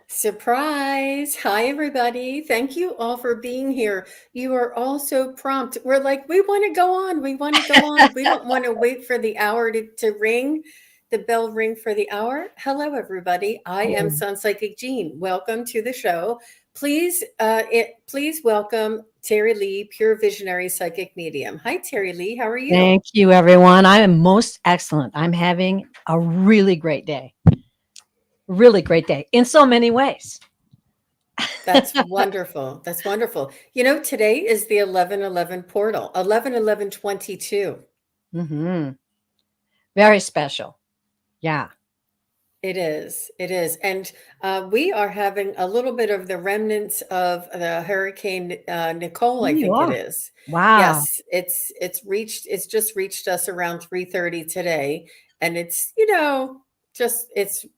Surprise! Hi, everybody. Thank you all for being here. You are all so prompt. We're like, we want to go on. We want to go on. We don't want to wait for the hour to ring, the bell ring for the hour. Hello, everybody. I am Oh, Sun Psychic Jean. Welcome to the show. Please welcome Terry Lee, pure visionary psychic medium. Hi, Terry Lee. How are you? thank you, everyone. I am most excellent. I'm having a really great day. Really great day in so many ways. That's wonderful. That's wonderful. You know, today is the 11/11 portal, 11/11/22. hmm Very special. Yeah. It is. It is. And we are having a little bit of the remnants of the Hurricane Nicole, I think it Yeah. is. Wow. Yes, it's just reached us around 3:30 today. And it's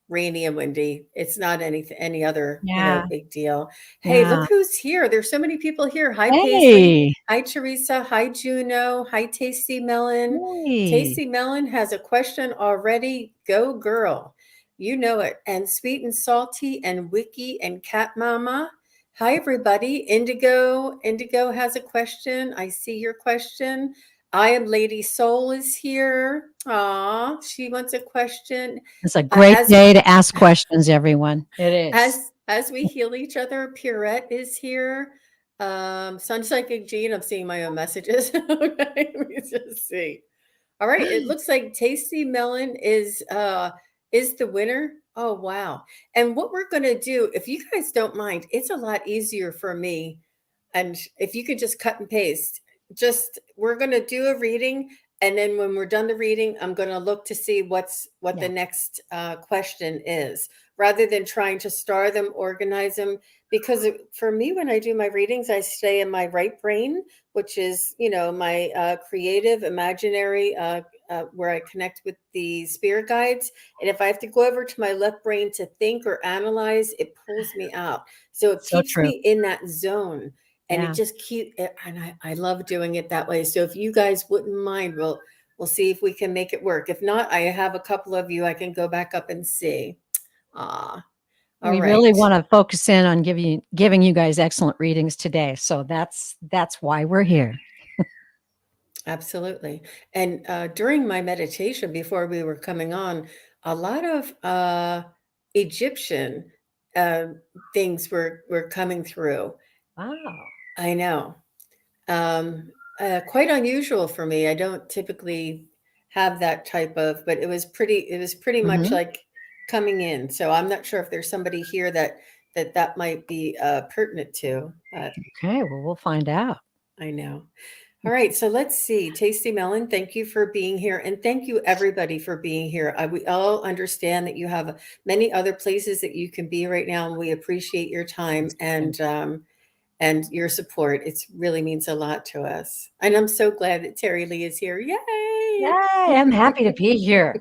rainy and windy. It's not any other, Yeah. big deal. Hey, Yeah. look who's here. There's so many people here. Hi, Paisley. Hey. Hi, Teresa. Hi, Juno. Hi, Tasty Melon. Hey. Tasty Melon has a question already. Go girl. You know it. And Sweet and Salty and Wiki and Cat Mama. Hi, everybody. Indigo. Indigo has a question. I see your question. I am Lady Soul is here. Aw, she wants a question. It's a Uh, great as day to ask questions, everyone. It is. as we heal each other, Pierrette is here. Sun Psychic Jean, I'm seeing my own messages. Okay, let me just see. All right, it looks like Tasty Melon is the winner. Oh wow. And what we're going to do, if you guys don't mind, it's a lot easier for me, and if you could just cut and paste, just we're going to do a reading, and then when we're done the reading, I'm going to look to see what the Yeah. next question is, rather than trying to star them, organize them. Because for me, when I do my readings, I stay in my right brain, which is my creative, imaginary, where I connect with the spirit guides. And if I have to go over to my left brain to think or analyze, it pulls me out. So it So keeps true. me in that zone, and it Yeah. just keep and I love doing it that way. So if you guys wouldn't mind, we'll see if we can make it work. If not, I have a couple of you I can go back up and see. Ah, all We really right. want to focus in on giving you guys excellent readings today. So that's why we're here. Absolutely. And during my meditation before we were coming on, a lot of Egyptian uh, things were coming through. Wow. I know. Um, Quite unusual for me. I don't typically have that type of, but it was pretty much hmm like coming in. So I'm not sure if there's somebody here that might be pertinent to, but Okay. Well, we'll find out. I know. All right, so let's see. Tasty Melon, thank you for being here. And thank you, everybody, for being here. We all understand that you have many other places that you can be right now, and we appreciate your time and your support. It really means a lot to us. And I'm so glad that Terry Lee is here. Yay! Yay! I'm happy to be here.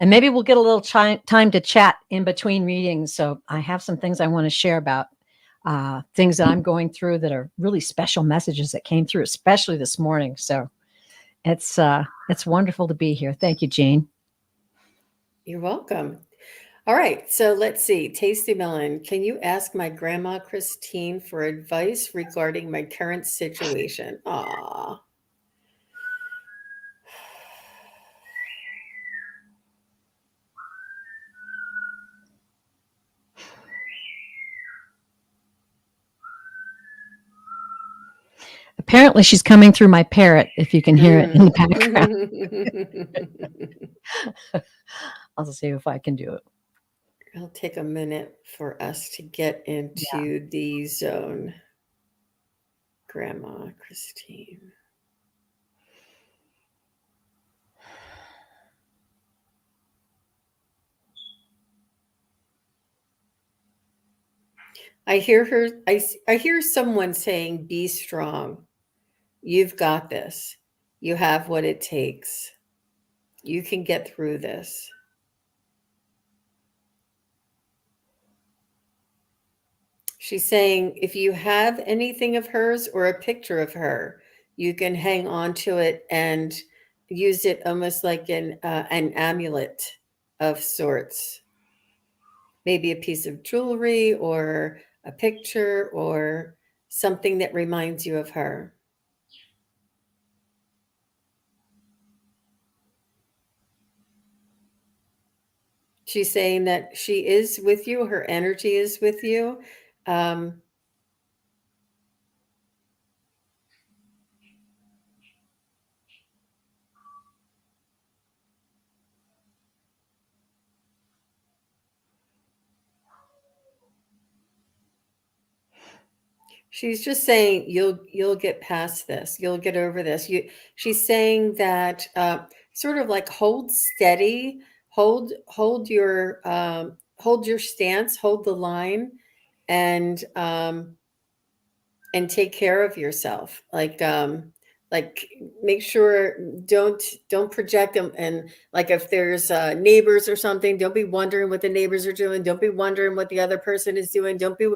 And maybe we'll get a little time to chat in between readings. So I have some things I want to share about things that I'm going through that are really special messages that came through, especially this morning. So it's wonderful to be here. Thank you, Jean. You're welcome. All right, so let's see. Tasty Melon, can you ask my grandma Christine for advice regarding my current situation? Aw. Apparently, she's coming through my parrot. If you can hear it in the Mm. background, I'll see if I can do it. It'll take a minute for us to get Yeah. into the zone. Grandma Christine. I hear her. I hear someone saying, "Be strong. You've got this. You have what it takes. You can get through this." She's saying, if you have anything of hers or a picture of her, you can hang on to it and use it almost like an amulet of sorts. maybe a piece of jewelry or a picture or something that reminds you of her. She's saying that she is with you, her energy is with you. Um, she's just saying you'll get past this. You'll get over this. She's saying that sort of like hold steady, hold your stance, hold the line, and take care of yourself. Like make sure don't project them, and like if there's neighbors or something, don't be wondering what the neighbors are doing, don't be wondering what the other person is doing, don't be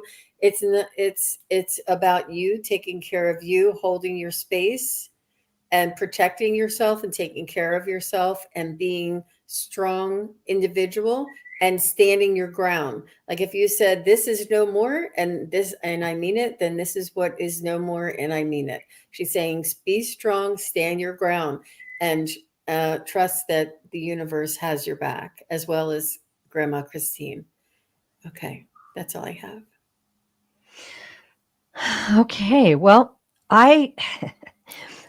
it's about you taking care of you, holding your space and protecting yourself and taking care of yourself and being strong individual and standing your ground. Like if you said this is no more and this and I mean it, then this is what is no more and I mean it. She's saying be strong, stand your ground, and trust that the universe has your back, as well as Grandma Christine. Okay, that's all I have. Okay. Well, I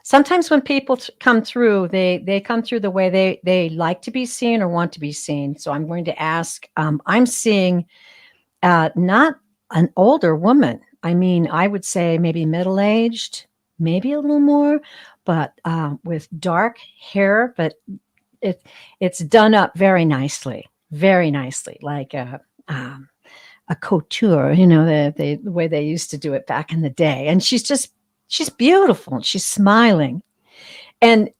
sometimes when people come through, they come through the way they like to be seen or want to be seen. So I'm going to ask. I'm seeing not an older woman. I mean, I would say maybe middle aged, maybe a little more, but with dark hair. But it's done up very nicely, like a couture, the way they used to do it back in the day. And she's beautiful. She's smiling. And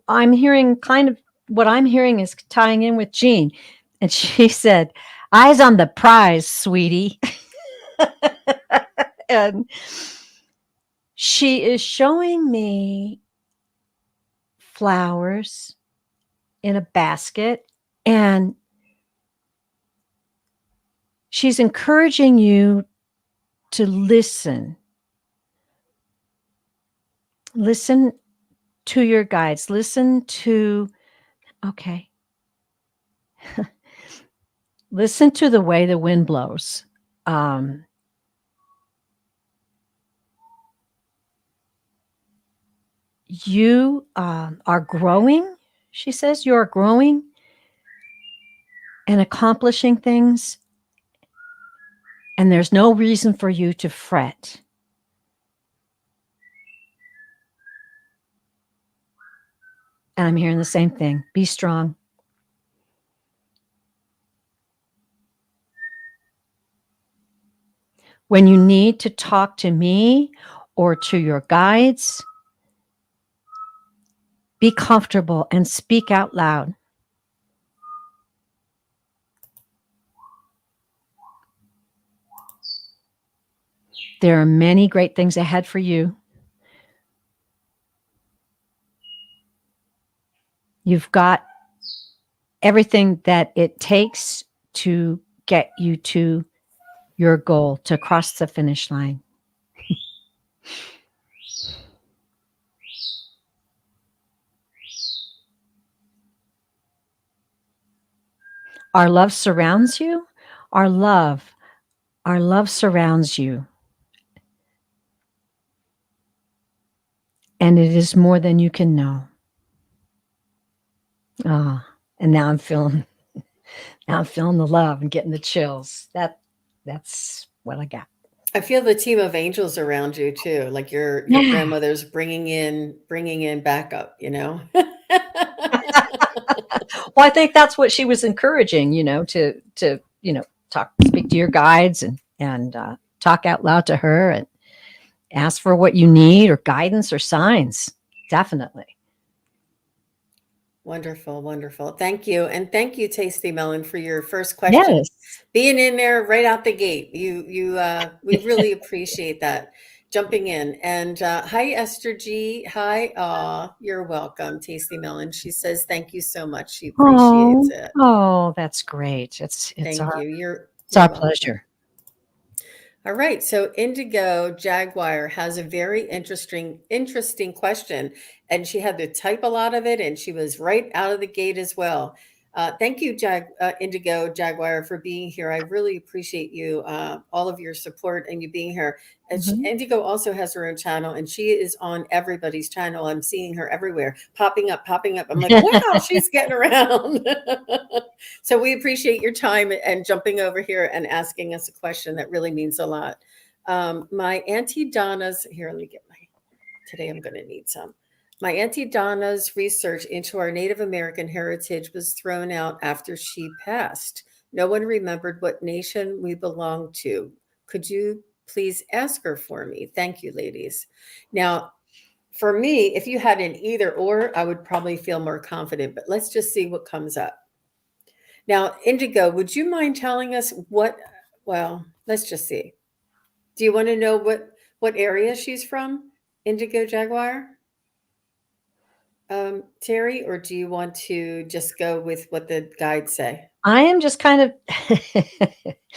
I'm hearing kind of what I'm hearing is tying in with Jean. And she said, eyes on the prize, sweetie. And she is showing me flowers in a basket. And she's encouraging you to listen. Listen to your guides. Listen to, okay. Listen to the way the wind blows. You are growing, she says. You are growing and accomplishing things, and there's no reason for you to fret. And I'm hearing the same thing. Be strong. When you need to talk to me or to your guides, be comfortable and speak out loud. There are many great things ahead for you. You've got everything that it takes to get you to your goal, to cross the finish line. Our love surrounds you. Our love surrounds you. And it is more than you can know. Ah, and now I'm feeling the love and getting the chills. That's what I got. I feel the team of angels around you too, like your grandmother's bringing in backup, Well, I think that's what she was encouraging, to speak to your guides and talk out loud to her and ask for what you need or guidance or signs. Definitely. Wonderful, wonderful. Thank you. And thank you, Tasty Melon, for your first question. Yes. Being in there right out the gate. We really appreciate that. Jumping in. And hi, Esther G. Hi. You're welcome, Tasty Melon. She says thank you so much. She appreciates it. Oh, that's great. It's Thank our you. It's our pleasure. All right, so Indigo Jaguar has a very interesting question, and she had to type a lot of it, and she was right out of the gate as well. Thank you, Indigo Jaguar, for being here. I really appreciate you, all of your support and you being here. And Indigo also has her own channel, and she is on everybody's channel. I'm seeing her everywhere, popping up. I'm like, wow, she's getting around. So we appreciate your time and jumping over here and asking us a question. That really means a lot. My Auntie Donna's, here, let me get today I'm going to need some. My Auntie Donna's research into our Native American heritage was thrown out after she passed. No one remembered what nation we belonged to. Could you please ask her for me? Thank you, ladies. Now, for me, if you had an either or, I would probably feel more confident, but let's just see what comes up. Now, Indigo, would you mind telling us well, let's just see. Do you want to know what area she's from, Indigo Jaguar? Teri, or do you want to just go with what the guides say? I am just kind of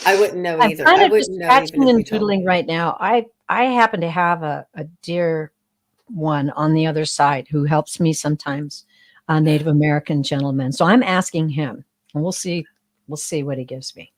I wouldn't know I'm either. kind I of just wouldn't know even scratching if you and told me. doodling right now. I happen to have a dear one on the other side who helps me sometimes, a Native American gentleman. So I'm asking him, and we'll see what he gives me.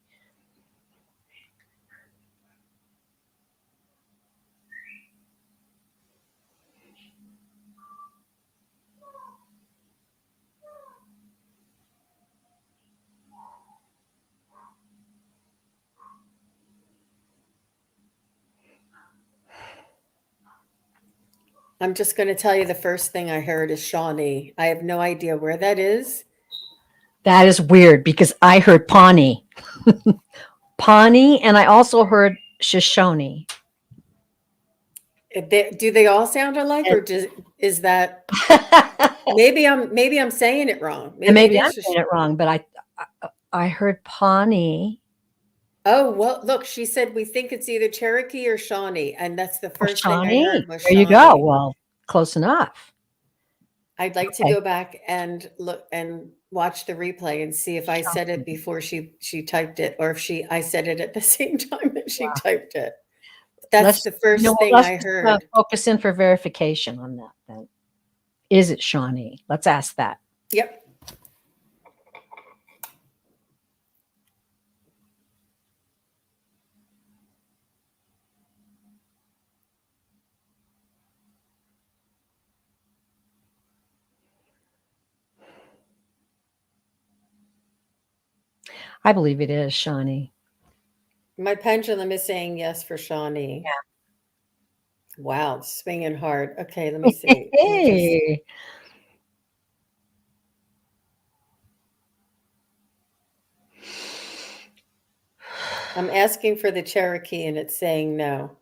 I'm just going to tell you the first thing I heard is Shawnee. I have no idea where that is. That is weird because I heard Pawnee. Pawnee, and I also heard Shoshone. Do they all sound alike, or is that maybe I'm saying it wrong? Maybe I'm saying it wrong, but I heard Pawnee. Oh, well, look, she said we think it's either Cherokee or Shawnee, and that's the first thing I heard was There Shawnee. you go. Well, close enough. I'd like to go back and look and watch the replay and see if I said it before she typed it, or if I said it at the same time that she typed it. That's the first thing I heard. Focus in for verification on that then. Is it Shawnee? Let's ask that. Yep. I believe it is Shawnee. My pendulum is saying yes for Shawnee. Yeah. Wow, swinging hard. Okay, let me see. Hey. I'm asking for the Cherokee and it's saying no.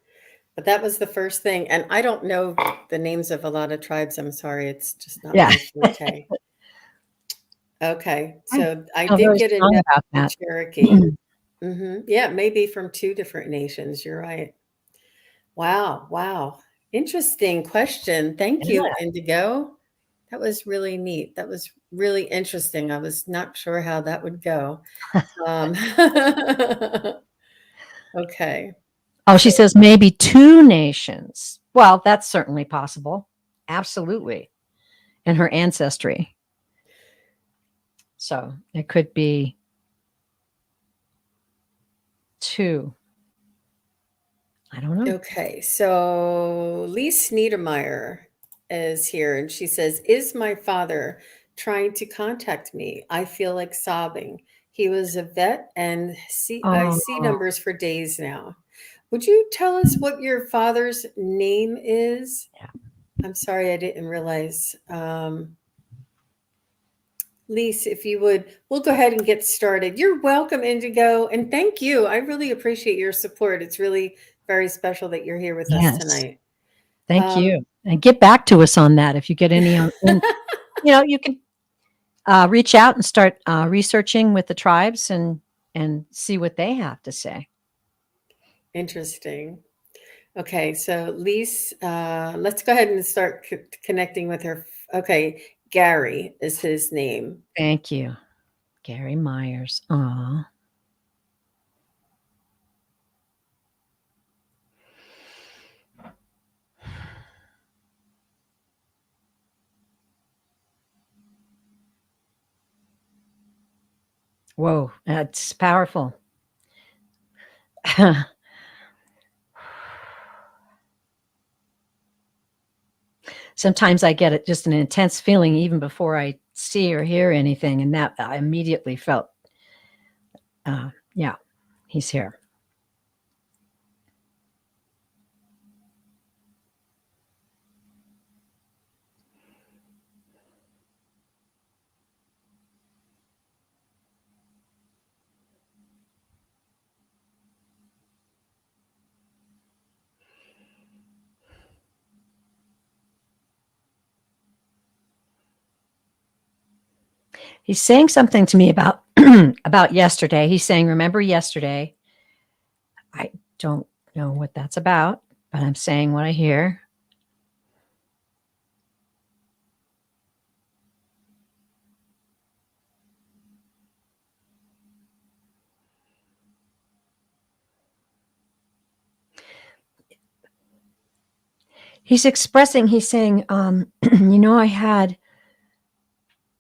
But that was the first thing. And I don't know the names of a lot of tribes. I'm sorry. It's just not my forte. Okay. So I did get a no about that. Cherokee. Yeah, maybe from 2 different nations. You're right. Wow. Wow. Interesting question. Thank you, Indigo. That was really neat. That was really interesting. I was not sure how that would go. Okay. Oh, she says maybe 2 nations. Well, that's certainly possible. Absolutely. In her ancestry. So it could be 2. I don't know. Okay. So Lise Niedermeyer is here and she says, is my father trying to contact me? I feel like sobbing. He was a vet and I see numbers for days now. Would you tell us what your father's name is? Yeah. I'm sorry, I didn't realize. Lise, if you would, we'll go ahead and get started. You're welcome, Indigo, and thank you. I really appreciate your support. It's really very special that you're here with us tonight. Thank you. And get back to us on that if you get any. You can reach out and start researching with the tribes and see what they have to say. Interesting. Okay, so Lise, let's go ahead and start connecting with her. Okay, Gary is his name. Thank you. Gary Myers. Aw. Whoa, that's powerful. Sometimes I get it just an intense feeling even before I see or hear anything, and that I immediately felt, yeah, he's here. He's saying something to me about about yesterday. He's saying, "Remember yesterday?" I don't know what that's about, but I'm saying what I hear. He's expressing, he's saying, I had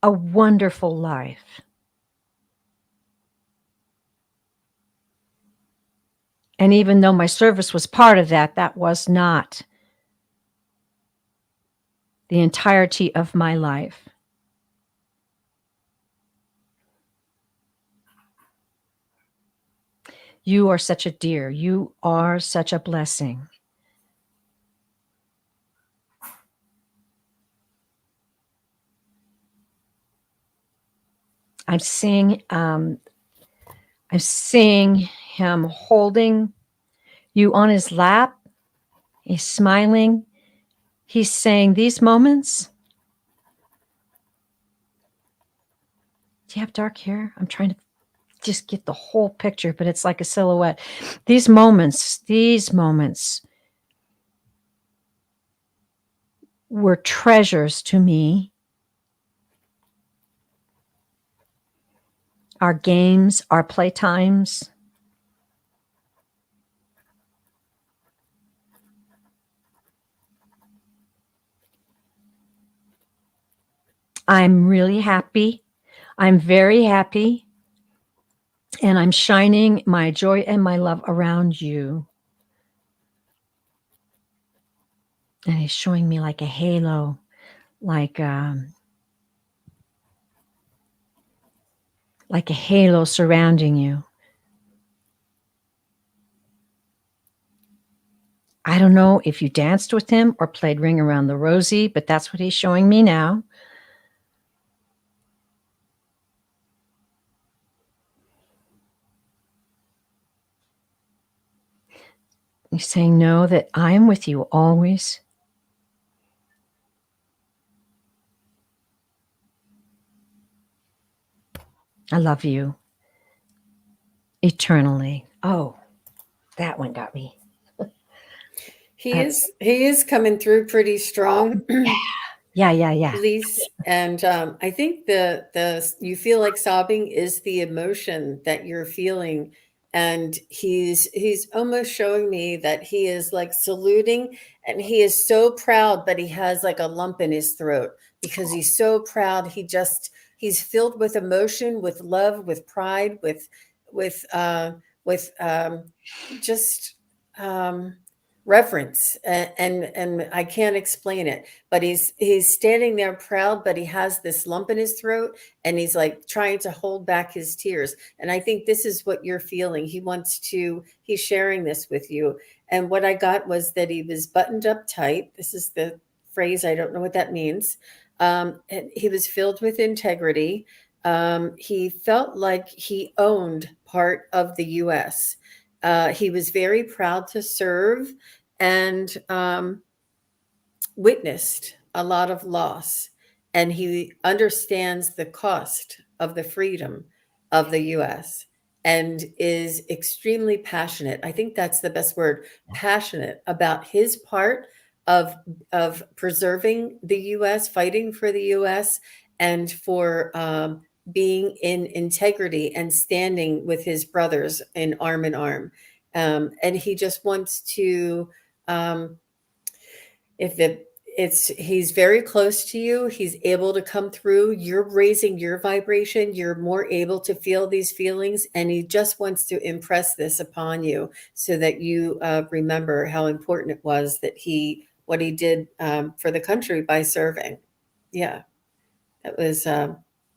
a wonderful life. And even though my service was part of that, that was not the entirety of my life. You are such a dear. You are such a blessing. I'm seeing him holding you on his lap. He's smiling. He's saying, these moments. Do you have dark hair? I'm trying to just get the whole picture, but it's like a silhouette. These moments were treasures to me. Our games, our playtimes. I'm really happy. I'm very happy. And I'm shining my joy and my love around you. And he's showing me like a halo, like a halo surrounding you. I don't know if you danced with him or played Ring Around the Rosie, but that's what he's showing me now. He's saying, know that I am with you always. I love you eternally. Oh, that one got me. He is coming through pretty strong. Yeah. Release. And I think the you feel like sobbing is the emotion that you're feeling. And he's almost showing me that he is like saluting, and he is so proud, but he has like a lump in his throat because he's so proud. He's filled with emotion, with love, with pride, with just reverence, and I can't explain it, but he's standing there proud, but he has this lump in his throat, and he's like trying to hold back his tears. And I think this is what you're feeling. He's sharing this with you. And what I got was that he was buttoned up tight. This is the phrase, I don't know what that means. And he was filled with integrity. He felt like he owned part of the US. He was very proud to serve, and witnessed a lot of loss. And he understands the cost of the freedom of the US and is extremely passionate. I think that's the best word, passionate about his part of preserving the US, fighting for the US, and for being in integrity and standing with his brothers in arm. And he just wants to, if the he's very close to you. He's able to come through. You're raising your vibration. You're more able to feel these feelings, and he just wants to impress this upon you so that you remember how important it was that what he did for the country by serving. Yeah, that was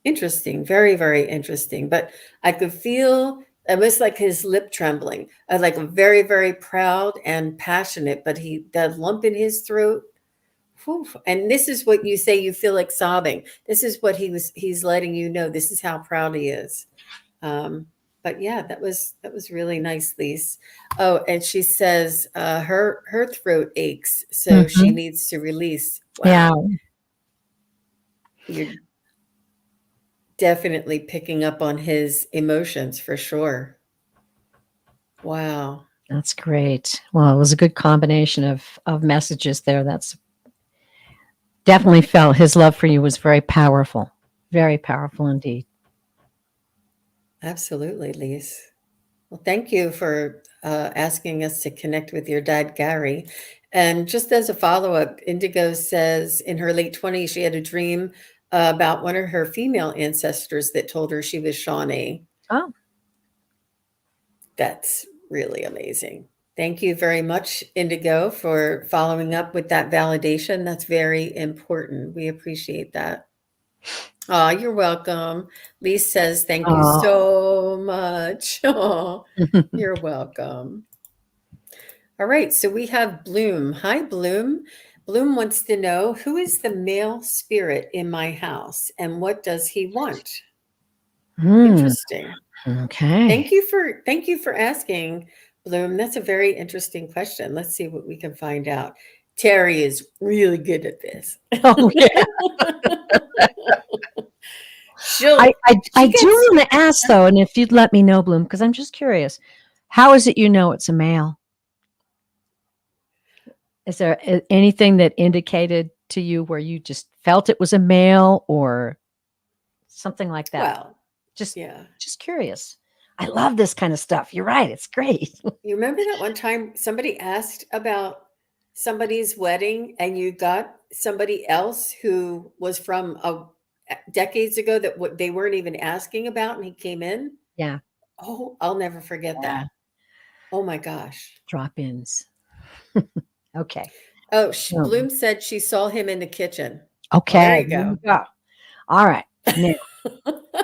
interesting, very, very interesting. But I could feel almost like his lip trembling, like a very, very proud and passionate, but that lump in his throat. Whew. And this is what you say, you feel like sobbing. This is what he's letting you know. This is how proud he is. But yeah, that was really nice, Lise. Oh, and she says her throat aches, so she needs to release. Wow. Yeah. You're definitely picking up on his emotions for sure. Wow. That's great. Well, it was a good combination of messages there. That's definitely felt his love for you was very powerful indeed. Absolutely, Lise. Well, thank you for asking us to connect with your dad, Gary. And just as a follow-up, Indigo says in her late 20s, she had a dream about one of her female ancestors that told her she was Shawnee. Oh, That's really amazing. Thank you very much, Indigo, for following up with that validation. That's very important. We appreciate that. Oh, you're welcome. Lise says, thank you so much. Oh, you're welcome. All right, so we have Bloom. Hi, Bloom. Bloom wants to know, who is the male spirit in my house and what does he want? Interesting. Okay. Thank you for asking, Bloom. That's a very interesting question. Let's see what we can find out. Teri is really good at this. Oh, yeah. I do want to ask, though, and if you'd let me know, Bloom, because I'm just curious, how is it you know it's a male? Is there anything that indicated to you where you just felt it was a male or something like that? Well, just curious. I love this kind of stuff. You're right. It's great. You remember that one time somebody asked about somebody's wedding and you got somebody else who was from decades ago that they weren't even asking about, and he came in? Yeah. Oh, I'll never forget that. Oh my gosh. Drop-ins. Okay. Oh, Bloom said she saw him in the kitchen. Okay. Well, there you go. All right. Now,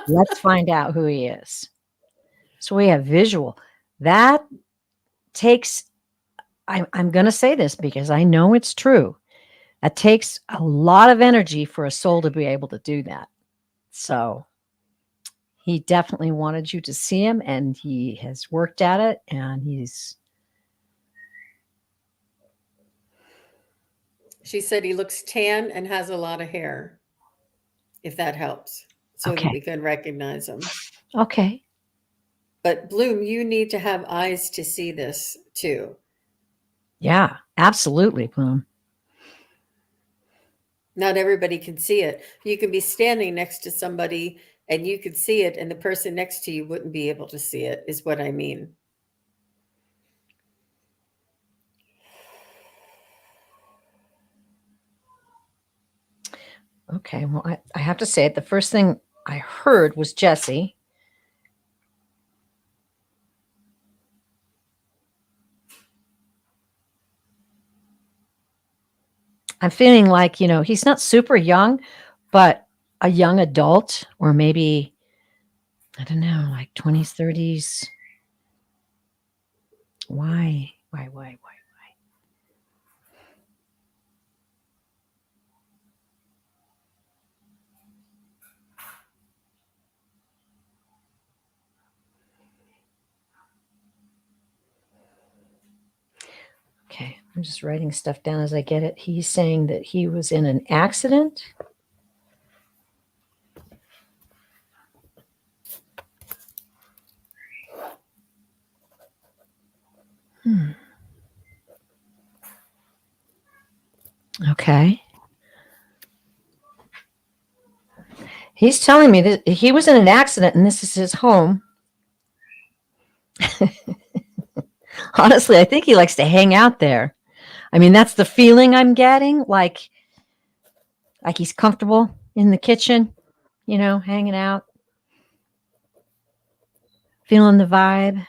let's find out who he is. So we have visual. That takes, I'm going to say this because I know it's true. That takes a lot of energy for a soul to be able to do that. So he definitely wanted you to see him, and he has worked at it, and She said he looks tan and has a lot of hair, if that helps, so that we can recognize him. Okay. But Bloom, you need to have eyes to see this too. Yeah, absolutely, Bloom. Not everybody can see it. You can be standing next to somebody and you could see it, and the person next to you wouldn't be able to see it, is what I mean. Okay, well, I have to say it. The first thing I heard was Jesse. I'm feeling like, he's not super young, but a young adult, or maybe, I don't know, like 20s, 30s. Why? Okay, I'm just writing stuff down as I get it. He's saying that he was in an accident. Okay. He's telling me that he was in an accident and this is his home. Honestly, I think he likes to hang out there. I mean, that's the feeling I'm getting. Like like he's comfortable in the kitchen, hanging out, feeling the vibe.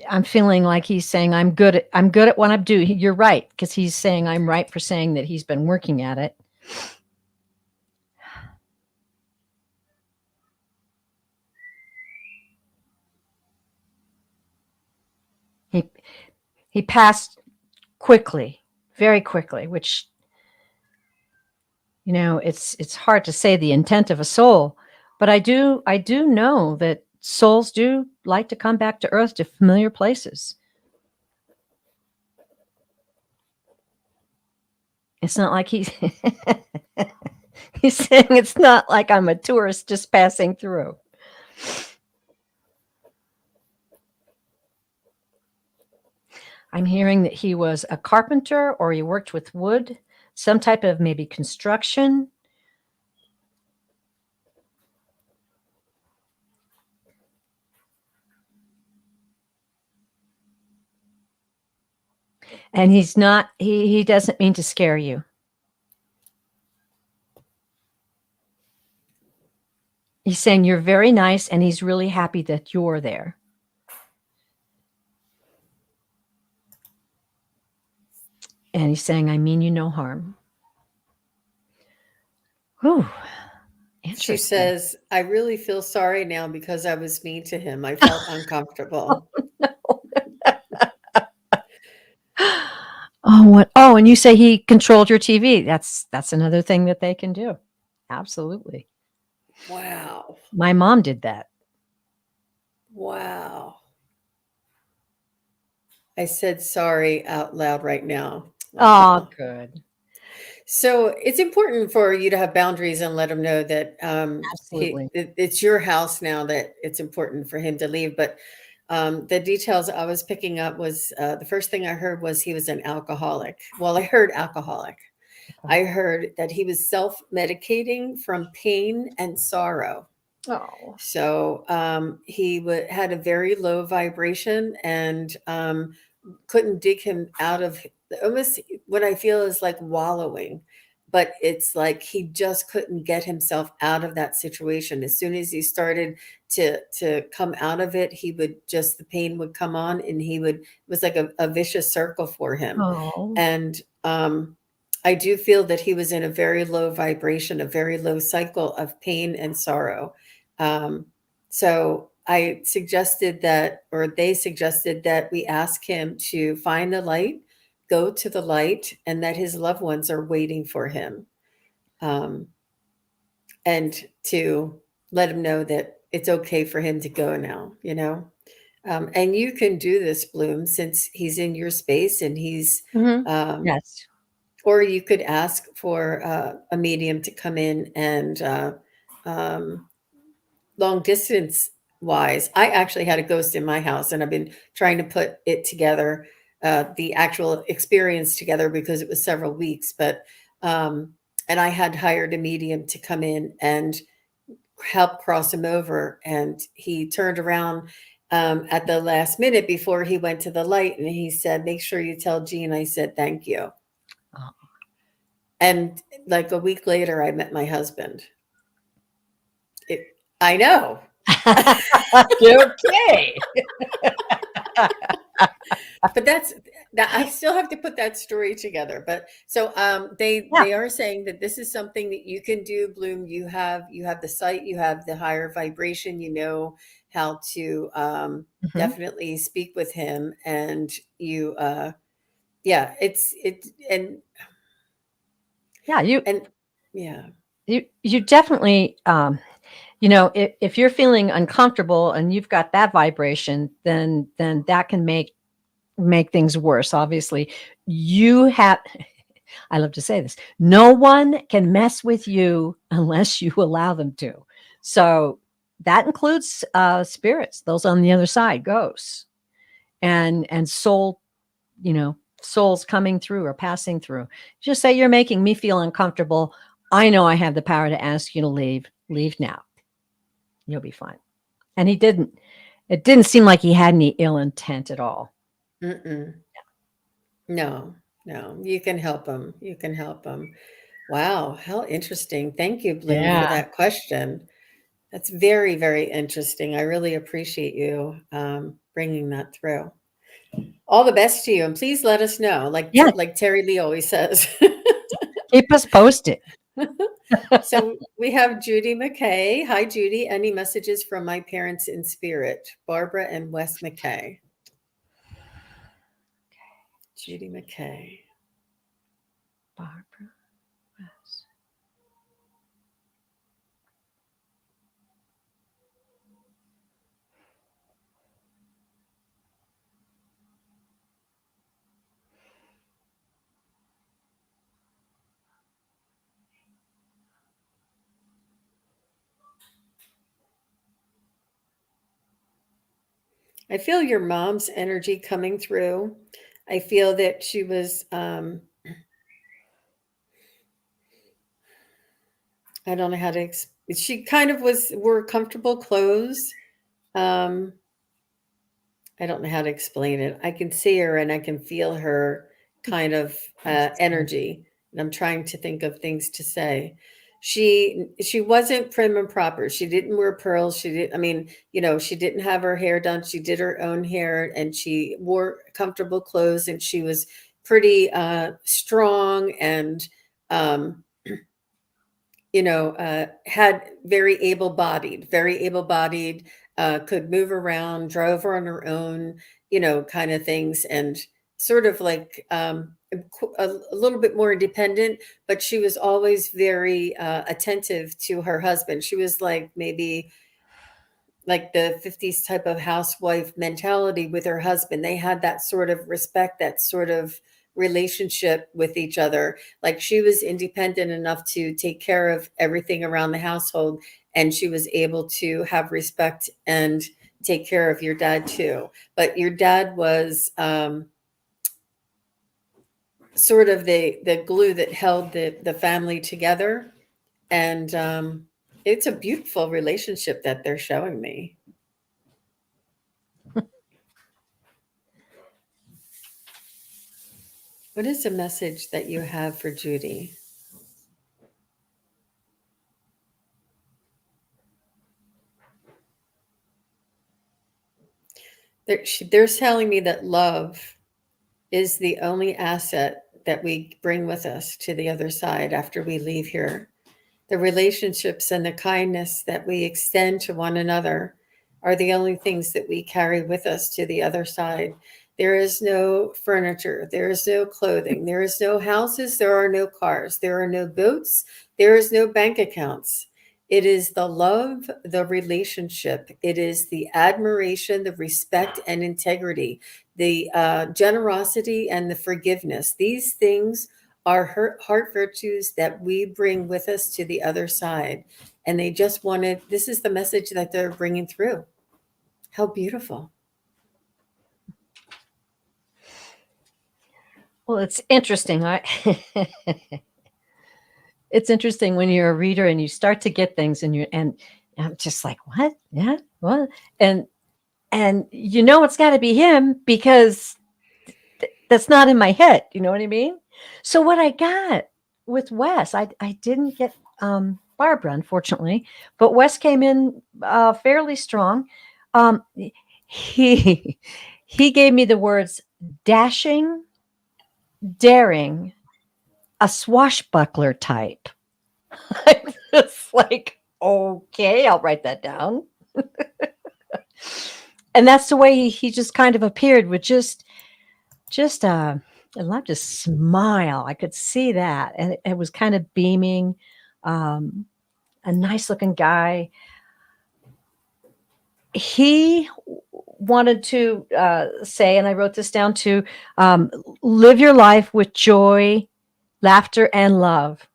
I'm feeling like he's saying, I'm good at what I'm doing. You're right, because he's saying I'm right for saying that he's been working at it. He passed quickly, very quickly, which, it's hard to say the intent of a soul, but I do know that souls do like to come back to earth, to familiar places. It's not like he's he's saying it's not like I'm a tourist just passing through. I'm hearing that he was a carpenter, or he worked with wood, some type of maybe construction. And he's not, he doesn't mean to scare you. He's saying you're very nice, and he's really happy that you're there. And he's saying, I mean you no harm. Whew. She Interesting. says, I really feel sorry now because I was mean to him. I felt uncomfortable. Oh, what? Oh, and you say he controlled your TV. That's another thing that they can do. Absolutely. Wow. My mom did that. Wow. I said sorry out loud right now. Oh, Wow. good. So it's important for you to have boundaries and let him know that Absolutely. it's your house now, that it's important for him to leave. But the details I was picking up was the first thing I heard was he was an alcoholic. Well, I heard alcoholic. I heard that he was self-medicating from pain and sorrow. Oh. So he had a very low vibration, and couldn't dig him out of, almost what I feel is like wallowing, but it's like he just couldn't get himself out of that situation. As soon as he started to come out of it, he would just, the pain would come on, and it was like a vicious circle for him. Oh. And I do feel that he was in a very low vibration, a very low cycle of pain and sorrow. So I suggested that, or they suggested that we ask him to find the light, go to the light, and that his loved ones are waiting for him. And to let him know that it's okay for him to go now, and you can do this, Bloom, since he's in your space, and he's, Yes. or you could ask for a medium to come in and long distance wise. I actually had a ghost in my house, and I've been trying to put it together, the actual experience together, because it was several weeks. But and I had hired a medium to come in and help cross him over, and he turned around at the last minute before he went to the light, and he said, "Make sure you tell Jean I said thank you." Oh. And like a week later, I met my husband. I know. Okay. But that I still have to put that story together. But so they are saying that this is something that you can do, Bloom. You have the sight, you have the higher vibration, you know how to definitely speak with him, and you yeah, and Yeah, you definitely if you're feeling uncomfortable and you've got that vibration, then that can make things worse. Obviously, you have I love to say this, no one can mess with you unless you allow them to. So that includes spirits, those on the other side, ghosts, and souls coming through or passing through. Just say, you're making me feel uncomfortable. I know I have the power to ask you to leave. Leave now. You'll be fine. And he didn't. It didn't seem like he had any ill intent at all. mm-mm. No. No, you can help them. You can help them. Wow, how interesting. Thank you, Bloom, for Yeah. that question. That's very, very interesting. I really appreciate you bringing that through. All the best to you, and please let us know, Yeah. like Terry Lee always says. Keep us posted. So we have Judy McKay. Hi, Judy. Any messages from my parents in spirit? Barbara and Wes McKay. Judy McKay. Barbara. Wes. I feel your mom's energy coming through. I feel that she was, I don't know how to, she kind of wore comfortable clothes. Um, I don't know how to explain it. I can see her and I can feel her kind of energy. And I'm trying to think of things to say. She wasn't prim and proper. She didn't wear pearls. She did. I mean, she didn't have her hair done. She did her own hair, and she wore comfortable clothes. And she was pretty strong and um, had very able bodied, could move around, drove on her own, kind of things, and sort of like a little bit more independent, but she was always very attentive to her husband. She was like maybe like the 50s type of housewife mentality with her husband. They had that sort of respect, that sort of relationship with each other. Like she was independent enough to take care of everything around the household, and she was able to have respect and take care of your dad too. But your dad was sort of the glue that held the family together. And it's a beautiful relationship that they're showing me. What is a message that you have for Judy? They're telling me that love is the only asset that we bring with us to the other side after we leave here. The relationships and the kindness that we extend to one another are the only things that we carry with us to the other side. There is no furniture, there is no clothing, there is no houses, there are no cars, there are no boats, there is no bank accounts. It is the love, the relationship, it is the admiration, the respect and integrity, the generosity and the forgiveness. These things are heart virtues that we bring with us to the other side. And they just wanted, this is the message that they're bringing through. How beautiful. Well, it's interesting. It's interesting when you're a reader and you start to get things and I'm just like, what? Yeah, what? And it's got to be him because that's not in my head. You know what I mean? So what I got with Wes, I didn't get Barbara, unfortunately, but Wes came in fairly strong. Um, he he gave me the words dashing, daring, a swashbuckler type. It's like, okay, I'll write that down. And that's the way he just kind of appeared with just I love to smile. I could see that. And it was kind of beaming. Um, a nice looking guy. He wanted to say, and I wrote this down too, live your life with joy, laughter, and love.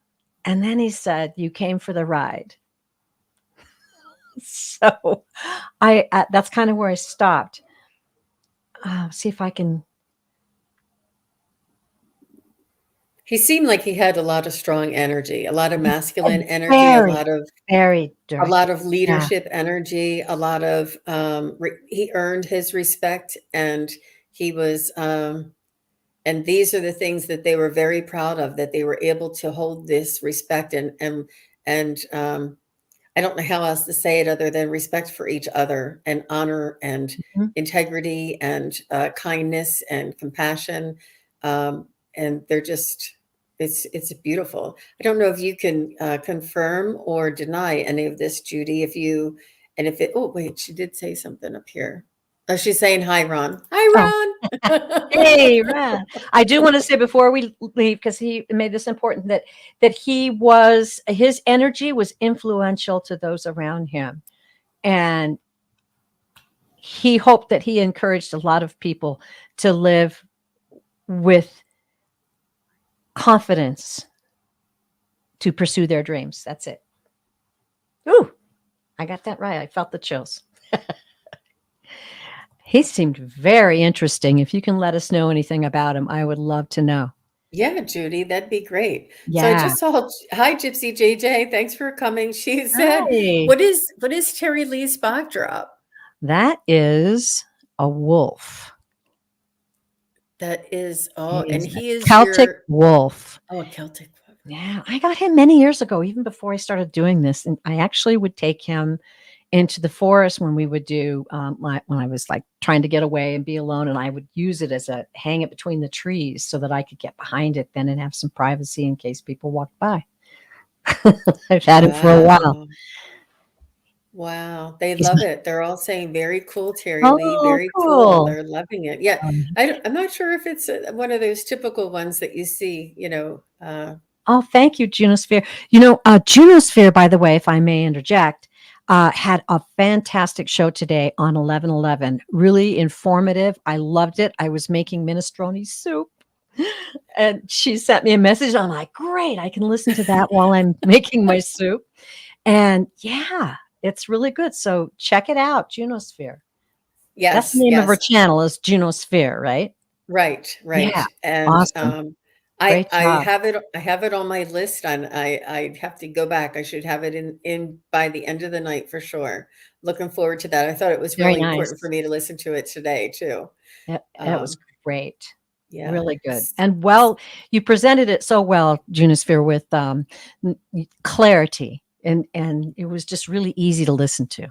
And then he said, you came for the ride. So I that's kind of where I stopped. See if I can. He seemed like he had a lot of strong energy, a lot of He's masculine energy, a very, lot of very a lot directed. of Yeah. leadership energy, a lot of he earned his respect, and he was and these are the things that they were very proud of, that they were able to hold this respect and I don't know how else to say it other than respect for each other and honor and Mhm. integrity and kindness and compassion. And they're just, it's beautiful. I don't know if you can confirm or deny any of this, Judy. If you, and if it, oh, wait, she did say something up here. Oh, she's saying hi, Ron. Oh, Hi, Ron. hey, Ren. I do want to say before we leave, because he made this important, that his energy was influential to those around him, and he hoped that he encouraged a lot of people to live with confidence to pursue their dreams. That's it. Ooh, I got that right. I felt the chills. He seemed very interesting. If you can let us know anything about him, I would love to know. Yeah, Judy, that'd be great. So I Yeah. just saw, hi, Gypsy JJ. Thanks for coming. She said, Hi. what is Terry Lee's backdrop? That is a wolf. That is, oh, He and is a he is Celtic your, wolf. oh, a Celtic. Yeah, I got him many years ago, even before I started doing this. And I actually would take him into the forest when we would do, when I was like trying to get away and be alone. And I would use it as hang it between the trees so that I could get behind it then and have some privacy in case people walked by. I've had him for a while. Wow. Wow. They He's love it. They're all saying very cool, Terry Lee. oh, Very cool. cool. They're loving it. Yeah. Um, I'm not sure if it's one of those typical ones that you see, Oh, thank you, Junosphere. Junosphere, by the way, if I may interject, had a fantastic show today on 11/11. Really informative. I loved it. I was making minestrone soup, and she sent me a message. I'm like, great, I can listen to that while I'm making my soup. And yeah, it's really good. So check it out, Junosphere. That's the yes, name of her yes. channel is Junosphere, right? Right, right. Yeah, And awesome. I Great I job. have it on my list and I have to go back. I should have it in by the end of the night for sure. Looking forward to that. I thought it was Very really important for nice. me to listen to it today too. It was Um, great. yeah. Really good. And you presented it so well, Junisphere, with clarity, and it was just really easy to listen to.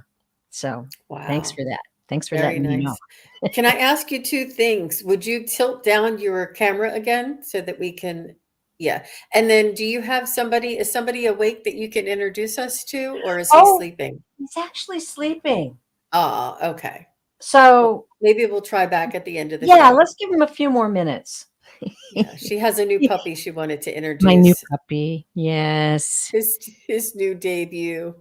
So thanks Wow. for that. Thanks for Very letting me know. nice. Can I ask you two things? Would you tilt down your camera again so that we can, yeah. And then do you have is somebody awake that you can introduce us to, or is he Oh, sleeping? he's actually sleeping. Ah, okay. Well, So maybe we'll try back at the end of the yeah, show. let's give him a few more minutes. Yeah, she has a new puppy she wanted to My new introduce. puppy. Yes. His new debut.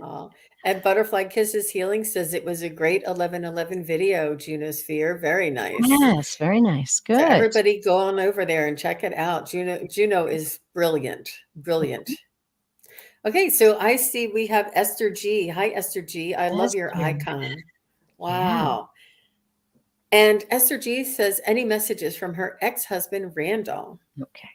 Aw. And Butterfly Kisses Healing says it was a great 11/11 video, Junosphere. Very nice. Yes, very nice. So Good. everybody go on over there and check it out. Juno is brilliant. Brilliant. Okay, so I see we have Esther G. Hi, Esther G. I love your Esther. icon. Yeah. Wow. And Esther G says any messages from her ex-husband Randall. Okay.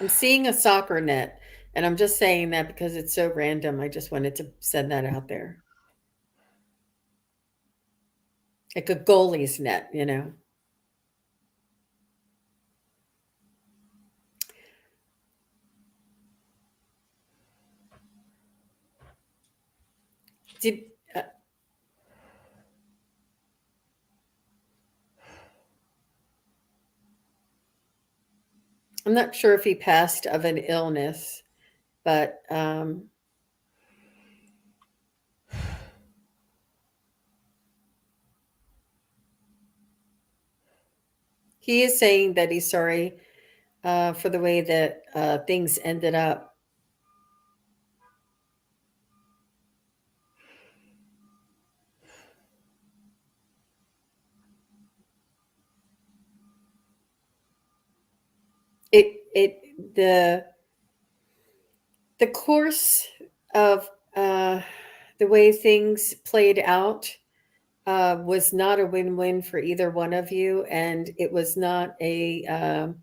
I'm seeing a soccer net, and I'm just saying that because it's so random. I just wanted to send that out there. Like a goalie's net. Did I'm not sure if he passed of an illness, but he is saying that he's sorry for the way that things ended up. The course of the way things played out was not a win-win for either one of you, and it was not a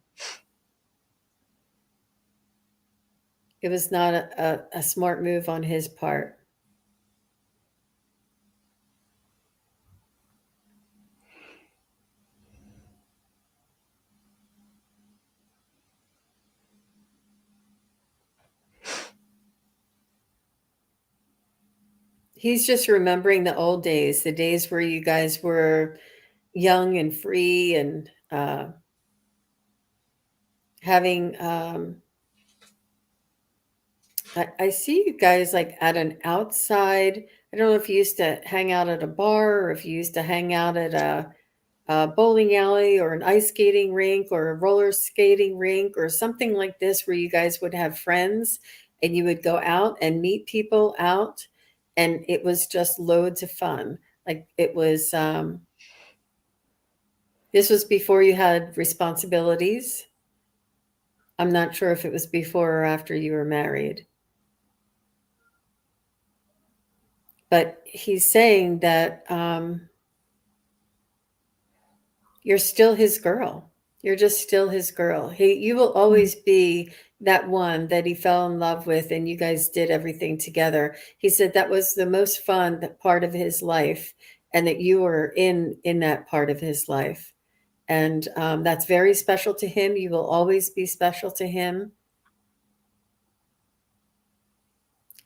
It was not a smart move on his part. He's just remembering the old days, the days where you guys were young and free and having I see you guys like at an outside. I don't know if you used to hang out at a bar or if you used to hang out at a bowling alley or an ice skating rink or a roller skating rink or something like this where you guys would have friends and you would go out and meet people out, and it was just loads of fun. Like it was this was before you had responsibilities. I'm not sure if it was before or after you were married. But he's saying that you're still his girl. You're just still his girl. You will always be that one that he fell in love with, and you guys did everything together. He said that was the most fun part of his life, and that you were in that part of his life, and that's very special to him. You will always be special to him,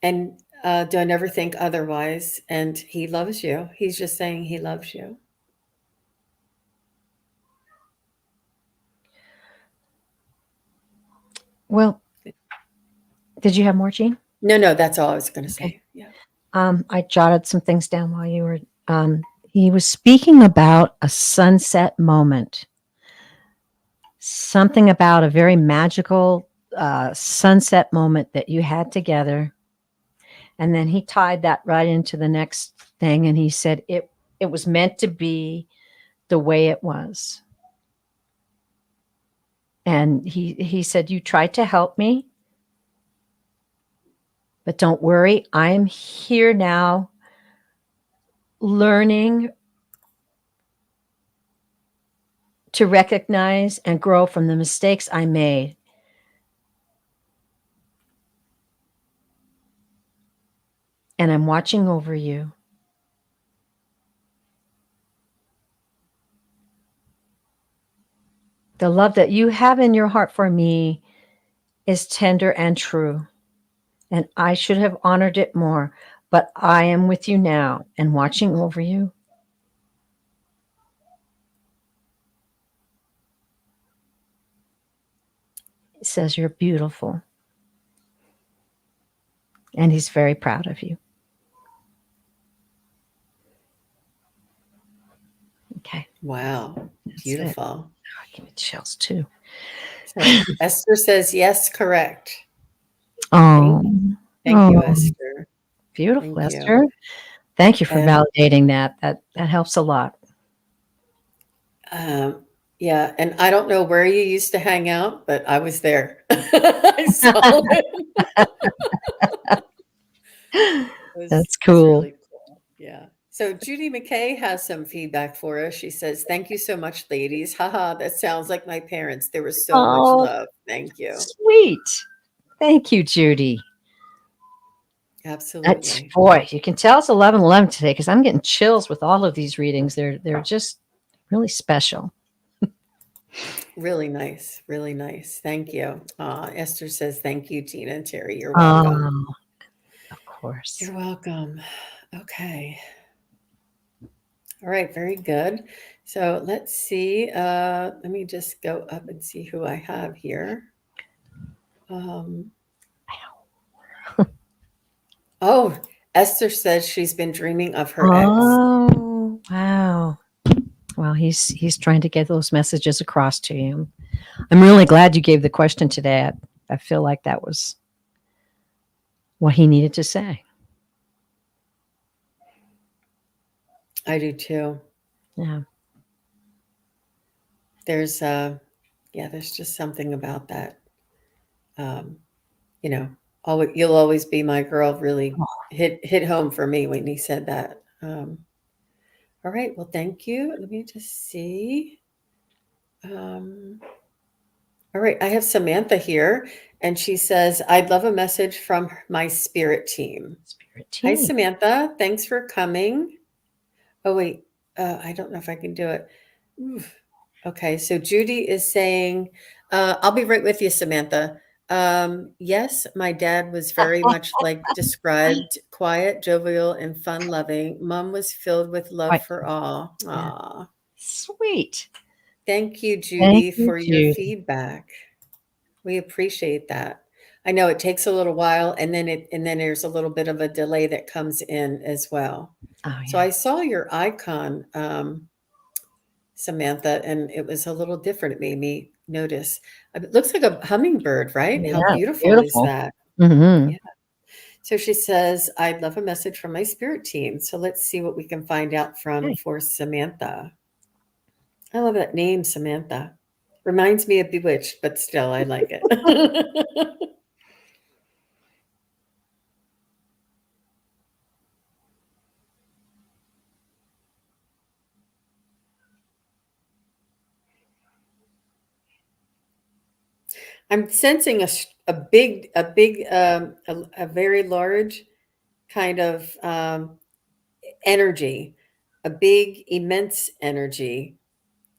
and don't ever think otherwise. And he loves you. He's just saying he loves you. Well, did you have more, Jean? No, that's all I was going to Okay. say. Yeah. I jotted some things down while you were. He was speaking about a sunset moment, something about a very magical sunset moment that you had together, and then he tied that right into the next thing, and he said it was meant to be the way it was. And he said, you tried to help me, but don't worry, I'm here now learning to recognize and grow from the mistakes I made. And I'm watching over you. The love that you have in your heart for me is tender and true. And I should have honored it more, but I am with you now and watching over you. It says you're beautiful. And he's very proud of you. Okay. Wow. That's Beautiful. Oh, give me chills too. So Esther says, yes, correct. Oh, Thank you, Esther. beautiful, Thank you. Esther. Thank you for And validating that. That helps a lot. yeah, and I don't know where you used to hang out, but I was there. I saw it. That's It was cool. really cool. Yeah. So Judy McKay has some feedback for us. She says, thank you so much, ladies. Haha, that sounds like my parents. There was so much Oh, love. Thank you. sweet. Thank you, Judy. That's, Absolutely. boy, you can tell it's 11/11 today because I'm getting chills with all of these readings. They're just really special. Really nice. Really nice. Thank you. Esther says, thank you, Tina and Terry. You're welcome. Oh, of course. You're welcome. Okay. All right. Very good. So let's see. Let me just go up and see who I have here. Oh, Esther says she's been dreaming of her ex. Oh, wow. Well, he's trying to get those messages across to you. I'm really glad you gave the question today. I feel like that was what he needed to say. I do too. Yeah. There's there's just something about that. You know, you'll always be my girl really hit home for me when he said that. All right, well, thank you. Let me just see. All All right, I have Samantha here, and she says, I'd love a message from my spirit team. Spirit Hi, team. Samantha. Thanks for coming. Oh, wait. I don't know if I can do it. Oof. Okay, so Judy is saying, I'll be right with you, Samantha. Yes, my dad was very much like described, quiet, jovial, and fun loving. Mom was filled with love Right. for all. Yeah. Aw. Sweet. Thank you, Thank Judy, you, for your Judy. feedback. We appreciate that. I know it takes a little while, and then there's a little bit of a delay that comes in as well. Oh, So yeah. I saw your icon, Samantha, and it was a little different. It made me notice. It looks like a hummingbird, right? How Yeah, beautiful is beautiful. that? Hmm. Yeah. So she says, I'd love a message from my spirit team. So let's see what we can find out Okay. for Samantha. I love that name, Samantha. Reminds me of Bewitched, but still, I like it. I'm sensing a very large kind of energy, a big, immense energy,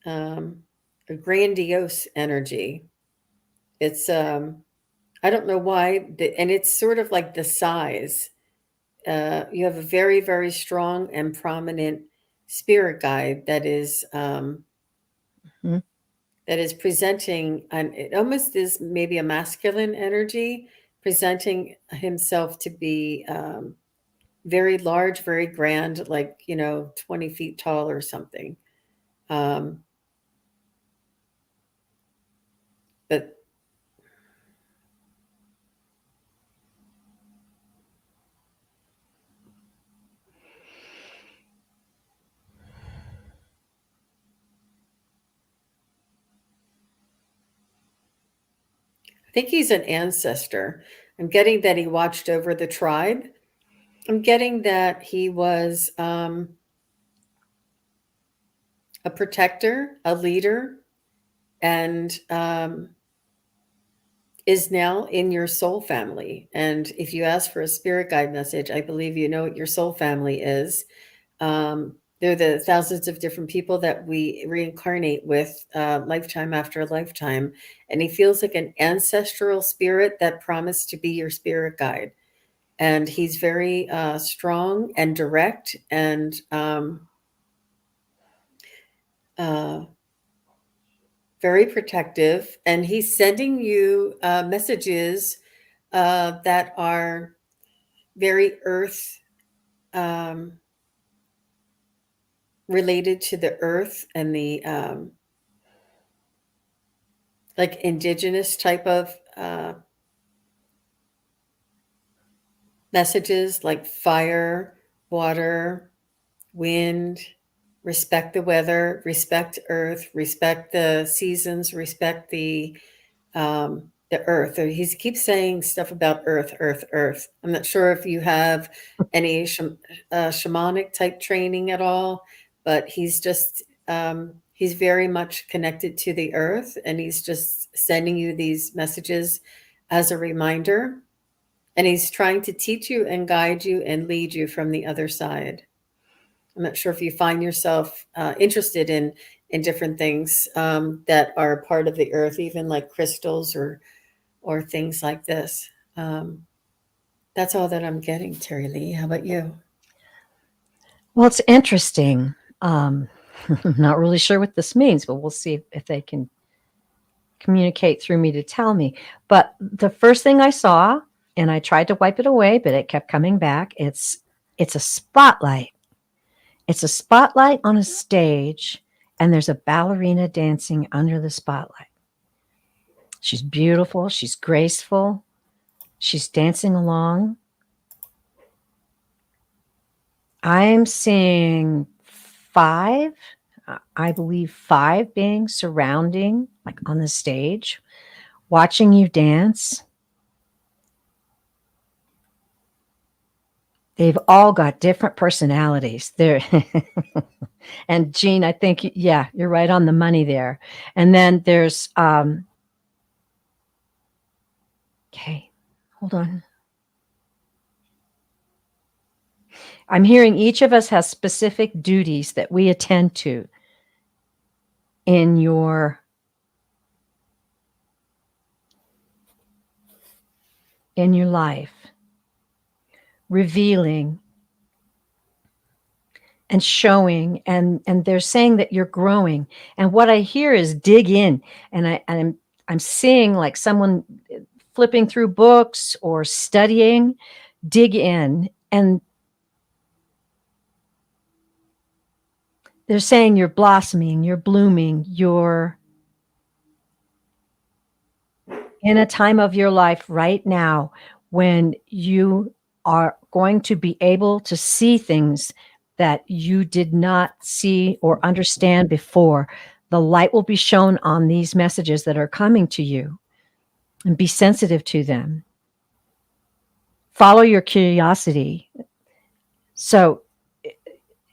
um, a grandiose energy. It's I don't know why, and it's sort of like the size. You have a very, very strong and prominent spirit guide Mhm. that is presenting, and it almost is maybe a masculine energy, presenting himself to be very large, very grand, like 20 feet tall or something. Um, but I think he's an ancestor. I'm getting that he watched over the tribe. I'm getting that he was a protector, a leader, and is now in your soul family. And if you ask for a spirit guide message, I believe you know what your soul family is. They're the thousands of different people that we reincarnate with lifetime after lifetime. And he feels like an ancestral spirit that promised to be your spirit guide. And he's very strong and direct and uh, very protective. And he's sending you messages that are very earth um, related to the earth and the like indigenous type of messages like fire, water, wind, respect the weather, respect earth, respect the seasons, respect the earth. Or he keeps saying stuff about earth, earth, earth. I'm not sure if you have any shamanic type training at all, but he's very much connected to the earth, and he's just sending you these messages as a reminder. And he's trying to teach you and guide you and lead you from the other side. I'm not sure if you find yourself interested in different things that are part of the earth, even like crystals or things like this. That's all that I'm getting, Teri Lee. How about you? Well, it's interesting. I'm not really sure what this means, but we'll see if they can communicate through me to tell me. But the first thing I saw, and I tried to wipe it away, but it kept coming back. It's a spotlight. It's a spotlight on a stage, and there's a ballerina dancing under the spotlight. She's beautiful. She's graceful. She's dancing along. I'm seeing five, I believe five beings surrounding, like on the stage, watching you dance. They've all got different personalities. They're and Jean, I think, yeah, you're right on the money there. And then there's Okay, hold on. I'm hearing each of us has specific duties that we attend to in your life, revealing and showing, and they're saying that you're growing. And what I hear is dig in, and I'm seeing like someone flipping through books or studying. Dig in, and they're saying you're blossoming, you're blooming, you're in a time of your life right now when you are going to be able to see things that you did not see or understand before. The light will be shown on these messages that are coming to you, and be sensitive to them. Follow your curiosity. So,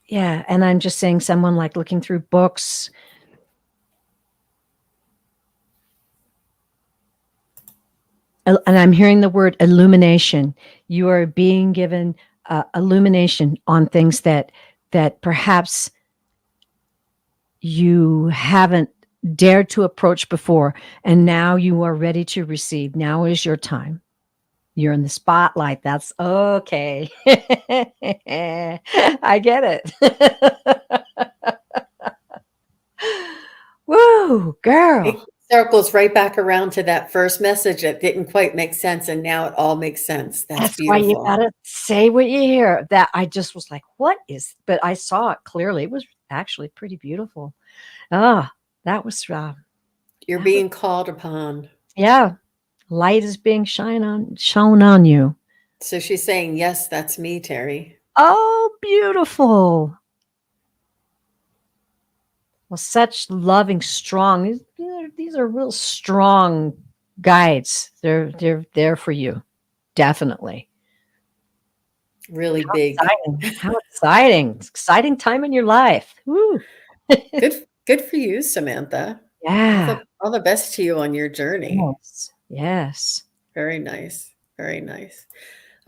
yeah, and I'm just saying someone like looking through books. And I'm hearing the word illumination. You are being given illumination on things that perhaps you haven't dared to approach before, and now you are ready to receive. Now is your time. You're in the spotlight. That's okay. I get it. Woo, girl. It circles right back around to that first message that didn't quite make sense, and now it all makes sense. That's That's why you beautiful. gotta say what you hear. That I just was like, what is, but I saw it clearly. It was actually pretty beautiful. Ah, that was You're that was, being called upon. yeah. Light is being shown on you. So she's saying, yes, that's me, Teri. Oh, beautiful. Well, such loving, strong. These are real strong guides. They're there for you, definitely. Really big. Exciting! How exciting! It's exciting time in your life. Woo. Good for you, Samantha. Yeah. All the best to you on your journey. Yes. Yes. Very nice. Very nice.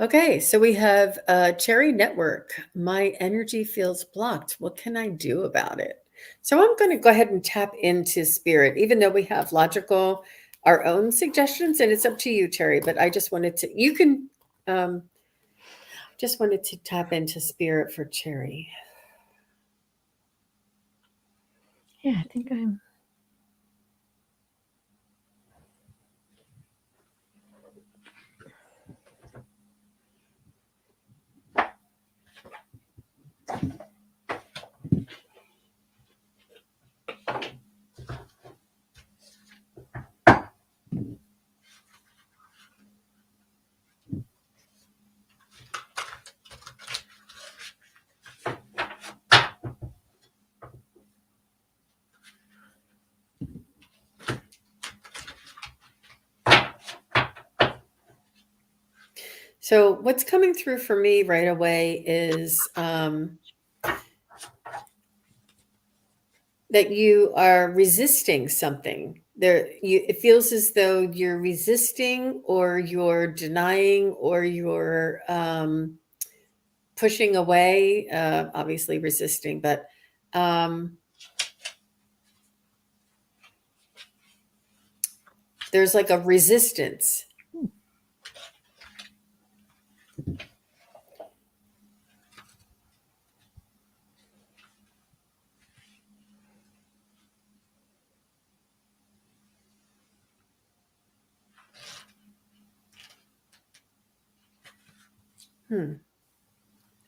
Okay, so we have Cherry Network. My energy feels blocked. What can I do about it? So I'm going to go ahead and tap into spirit, even though we have logical, our own suggestions, and it's up to you, Terry. But I just wanted to, you can, just wanted to tap into spirit for Cherry. Yeah, I think I'm. So what's coming through for me right away is that you are resisting something. It feels as though you're resisting, or you're denying, or you're pushing away. Obviously resisting, but there's like a resistance.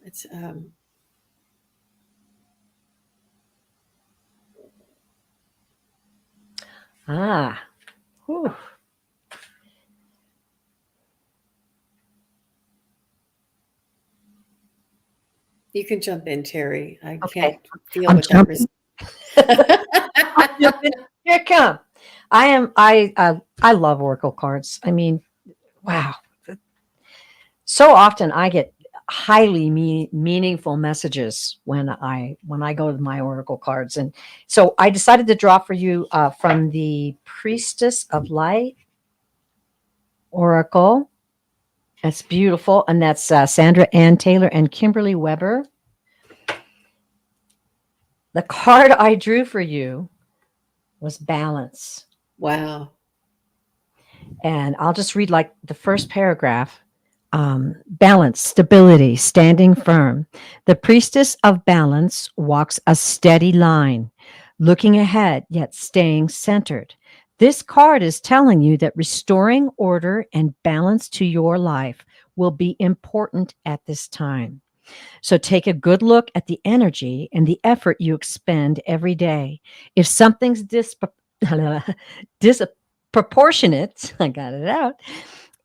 It's Whew. you can jump in, Terry. I Okay. can't feel I'm what that jumping. I'm jumping. Here it come. I love Oracle cards. I mean, wow. So often I get highly meaningful messages when I go to my Oracle cards, and so I decided to draw for you from the Priestess of Light. Oracle. That's beautiful. And that's Sandra Ann Taylor and Kimberly Weber. The card I drew for you was balance. Wow. And I'll just read like the first paragraph. Balance, stability, standing firm. The priestess of balance walks a steady line, looking ahead, yet staying centered. This card is telling you that restoring order and balance to your life will be important at this time. So take a good look at the energy and the effort you expend every day. If something's disproportionate, I got it out.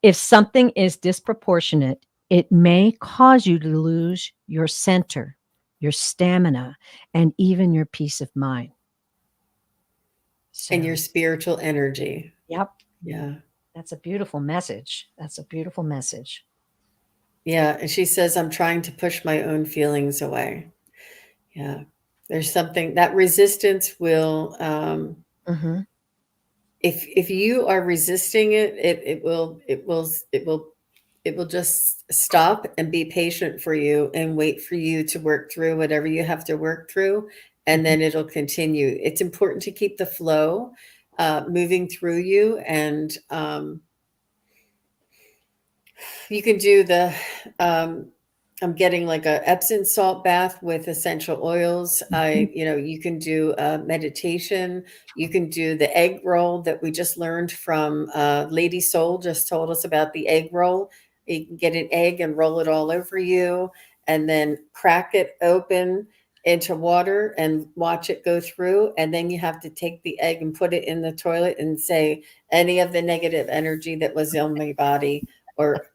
If something is disproportionate, it may cause you to lose your center, your stamina, and even your peace of mind. And your So, spiritual energy. yep, Yeah. that's a beautiful message. That's a beautiful message. Yeah. And she says, I'm trying to push my own feelings away. Yeah. There's something that resistance will, Mm-hmm. if you are resisting it, it will just stop and be patient for you and wait for you to work through whatever you have to work through, and Mm-hmm. then it'll continue. It's important to keep the flow moving through you, and you can do the I'm getting like a Epsom salt bath with essential oils. Mm-hmm. You can do meditation. You can do the egg roll that we just learned from Lady Soul just told us about the egg roll. You can get an egg and roll it all over you and then crack it open into water and watch it go through. And then you have to take the egg and put it in the toilet and say any of the negative energy that was on my body or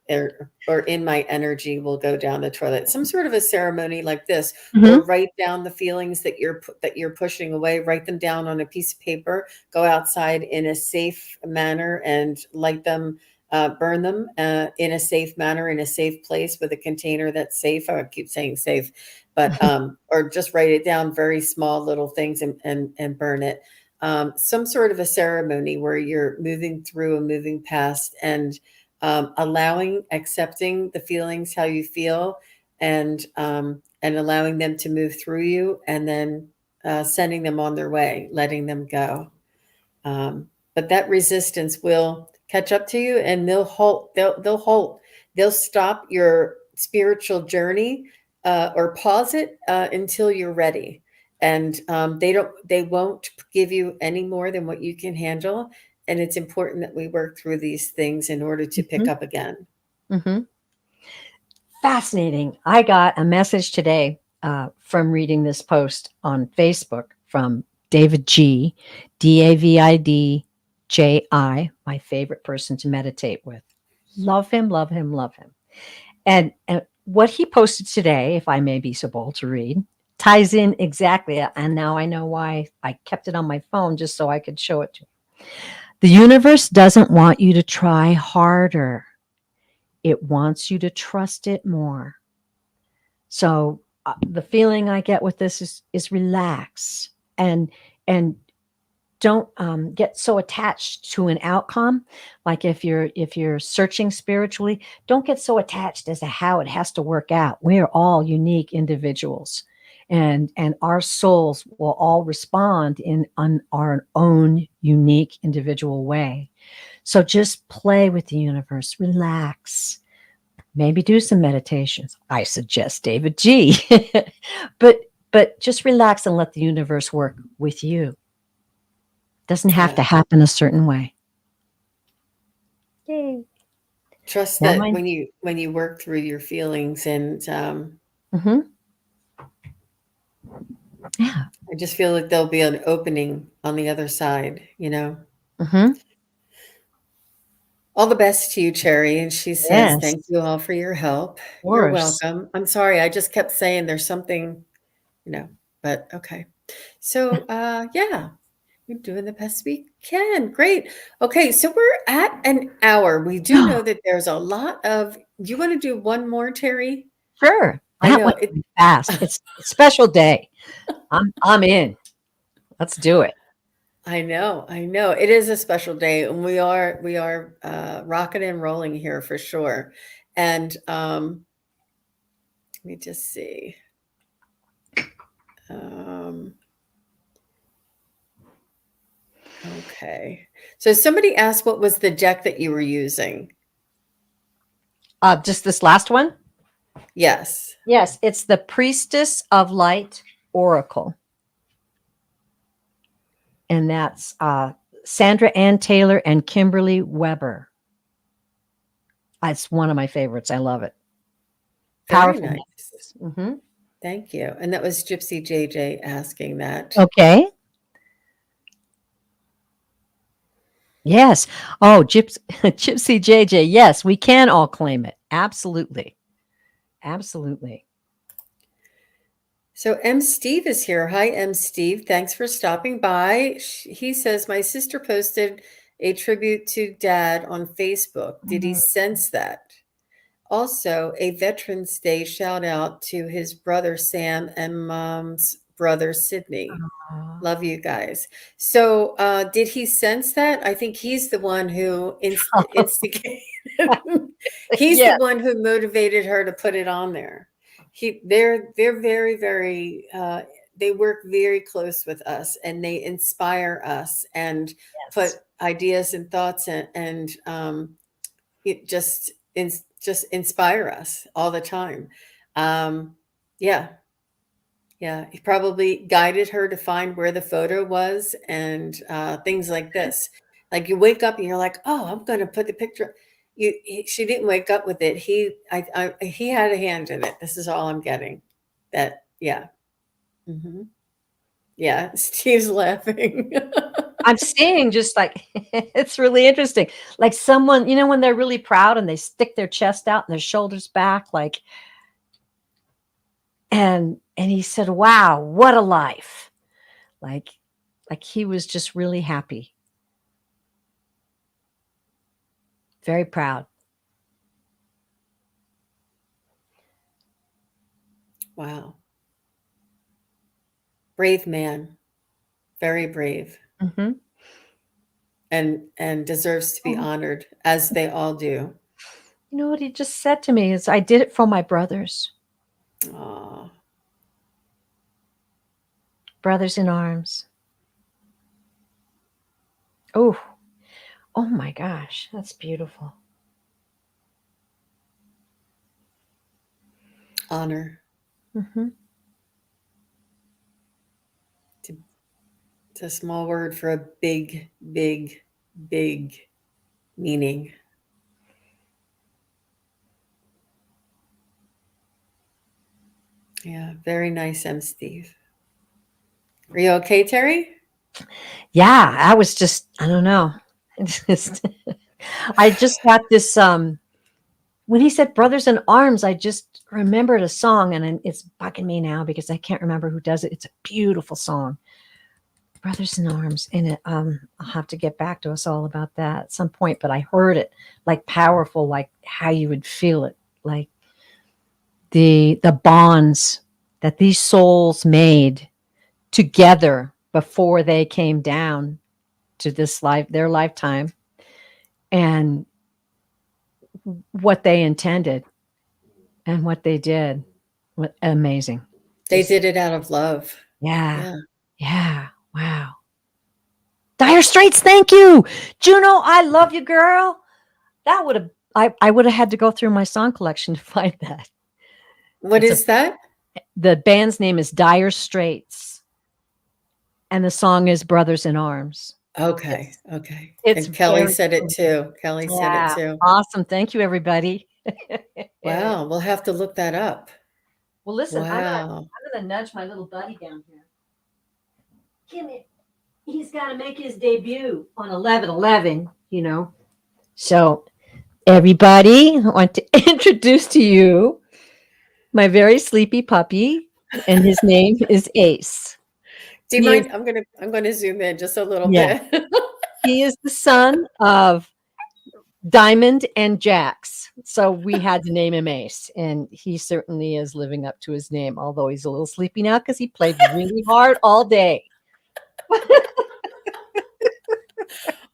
in my energy will go down the toilet. Some sort of a ceremony like this, or Mm-hmm. write down the feelings that you're pushing away. Write them down on a piece of paper. Go outside in a safe manner and light them. Burn them in a safe manner, in a safe place with a container that's safe. I keep saying safe, but or just write it down, very small little things, and burn it. Some sort of a ceremony where you're moving through and moving past and allowing, accepting the feelings, how you feel, and allowing them to move through you, and then sending them on their way, letting them go. But that resistance will catch up to you, and they'll halt. They'll halt. They'll stop your spiritual journey or pause it until you're ready. And they won't give you any more than what you can handle. And it's important that we work through these things in order to pick Mm-hmm. up again. Mm-hmm. Fascinating. I got a message today from reading this post on Facebook from David G, DAVIDJI, my favorite person to meditate with. Love him, love him, love him. And what he posted today, if I may be so bold to read, ties in exactly. And now I know why I kept it on my phone just so I could show it to you. The universe doesn't want you to try harder. It wants you to trust it more. So the feeling I get with this is relax and don't get so attached to an outcome. Like if you're searching spiritually, don't get so attached as to how it has to work out. We're all unique individuals, and our souls will all respond in on our own unique individual way. So just play with the universe, relax. Maybe do some meditations. I suggest David G. but just relax and let the universe work with you. Doesn't have Yeah. to happen a certain way. Yay. Trust Now that mine. when you work through your feelings, and Mm-hmm. Yeah. I just feel like there'll be an opening on the other side, you know. Mm-hmm. All the best to you, Cherry. And she says, Yes. thank you all for your help. Of You're course. welcome. I'm sorry. I just kept saying there's something, but okay. So, yeah, we're doing the best we can. Great. Okay. So we're at an hour. We do know that there's a lot of, do you want to do one more, Terry? Sure. I That know went it. fast. It's a special day. I'm in. Let's do it. I know, I know. It is a special day, and we are rocking and rolling here for sure. And let me just see. Um, okay. So somebody asked what was the deck that you were using? Just this last one. Yes. Yes, it's the Priestess of Light Oracle. And that's Sandra Ann Taylor and Kimberly Weber. It's one of my favorites. I love it. Very Powerful nice. messages. Mm-hmm. Thank you. And that was Gypsy JJ asking that. Okay. Yes. Oh, Gypsy JJ. Yes, we can all claim it. Absolutely. Absolutely. So M. Steve is here. Hi, M. Steve. Thanks for stopping by. He says, my sister posted a tribute to Dad on Facebook. Did he sense that? Also, a Veterans Day shout out to his brother Sam and Mom's brother Sydney. Love you guys. So, did he sense that? I think he's the one who instigated. He's the Yeah. one who motivated her to put it on there. They're very very. They work very close with us, and they inspire us and put Yes. ideas and thoughts and it just inspire us all the time. Yeah, yeah, he probably guided her to find where the photo was and things like this. Like you wake up and you're like, "Oh, I'm going to put the picture." She didn't wake up with it. He had a hand in it. This is all I'm getting. That, yeah, hmm yeah. Steve's laughing. I'm seeing just like it's really interesting. Like someone, when they're really proud and they stick their chest out and their shoulders back, like, and he said, "Wow, what a life!" Like, he was just really happy, very proud. Wow, brave man, very brave, Mm-hmm. and deserves to be honored as they all do. You know what he just said to me is, "I did it for my brothers, Aw. brothers in arms." Oh, oh my gosh, that's beautiful. Honor. Mm-hmm. It's a small word for a big, big, big meaning. Yeah, very nice, M. Steve. Are you okay, Terry? Yeah, I was just, I don't know. I just got this when he said brothers in arms, I just remembered a song and it's bugging me now because I can't remember who does it. It's a beautiful song. Brothers in Arms. And I'll have to get back to us all about that at some point, but I heard it like powerful, like how you would feel it, like the bonds that these souls made together before they came down to this their lifetime, and what they intended and what they did. Amazing. They did it out of love. Yeah. Yeah. Yeah. Wow. Dire Straits, thank you. Juno, I love you, girl. That would have I would have had to go through my song collection to find that. What is that? The band's name is Dire Straits, and the song is Brothers in Arms. Okay. Okay. It's And Kelly very said it cool. too. Kelly said it Yeah. too. Awesome. Thank you, everybody. Wow. We'll have to look that up. Well, listen, Wow. I'm gonna nudge my little buddy down here. Kimmy, he's got to make his debut on 11/11. So everybody, I want to introduce to you my very sleepy puppy, and his name is Ace. Do you mind? I'm gonna zoom in just a little Yeah. bit. He is the son of Diamond and Jax. So we had to name him Ace, and he certainly is living up to his name, although he's a little sleepy now because he played really hard all day.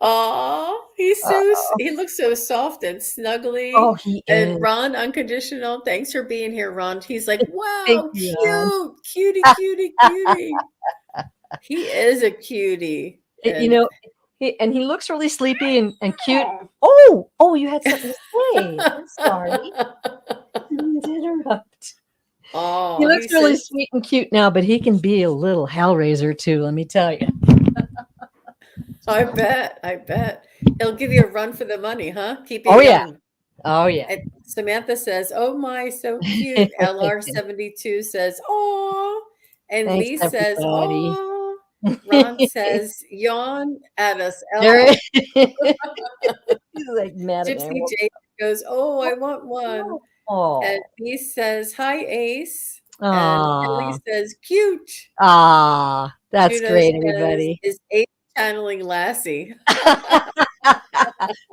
Oh, Uh, he looks so soft and snuggly. oh, he And is. Ron Unconditional, thanks for being here, Ron. He's like, Thank wow, you, Ron. cute, cutie, cutie, cutie. He is a cutie. You And know, he looks really sleepy and cute. Oh, you had something to say. I'm sorry. Didn't interrupt. He oh, looks he really says, sweet and cute now, but he can be a little hellraiser too, let me tell you. I bet, I bet. He'll give you a run for the money, huh? Keep you Oh yeah. young. Oh yeah. And Samantha says, "Oh my, so cute." LR72 says, "Oh," and Thanks, Lee says, everybody. "Oh." Ron says, "Yawn at us." There it is. He's like mad at me. Gypsy J goes, "Oh, I want one." And Oh. Lee says, "Hi, Ace." And Kelly Aw. says, "Cute." Ah, that's Juno great, says, everybody. "Is Ace channeling Lassie?"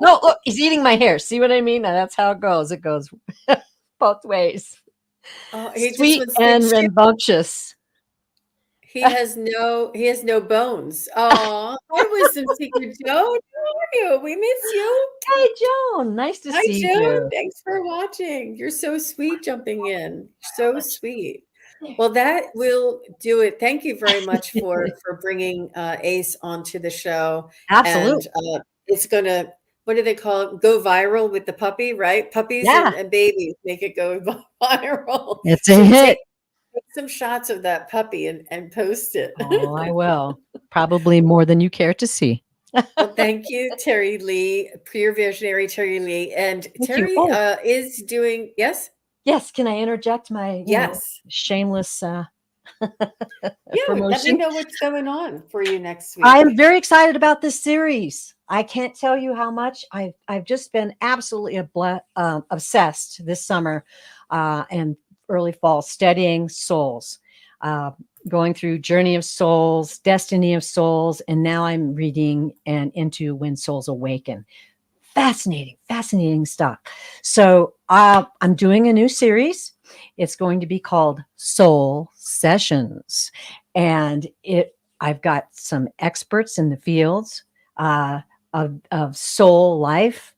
No, look, he's eating my hair. See what I mean? Now, that's how it goes. It goes both ways. Oh, he just Sweet wants to and chew. rambunctious. He has no bones. Oh, hi, Wisdom Seeker Joan. How are you? We miss you. Hey, Joan, nice to Hi, see Joan. you. Thanks for watching. You're so sweet jumping in. So sweet. Well, that will do it. Thank you very much for bringing Ace onto the show, and Absolutely. it's gonna, what do they call it? Go viral with the puppy, right? Puppies Yeah, and babies make it go viral. it's a So hit. take some shots of that puppy and post it. Oh, I will. Probably more than you care to see. Well, thank you, Terry Lee, Pure Visionary Terry Lee. And Thank you. Terry Oh, is doing, yes? yes. Can I interject my, Yes. shameless Yeah, let me promotion? know what's going on for you next I'm week. very excited about this series. I can't tell you how much I've just been absolutely obsessed this summer and early fall studying souls, uh, going through Journey of Souls, Destiny of Souls, and now I'm reading and into When Souls Awaken. Fascinating stuff. So I'm doing a new series. It's going to be called Soul Sessions, and I've got some experts in the fields of soul life,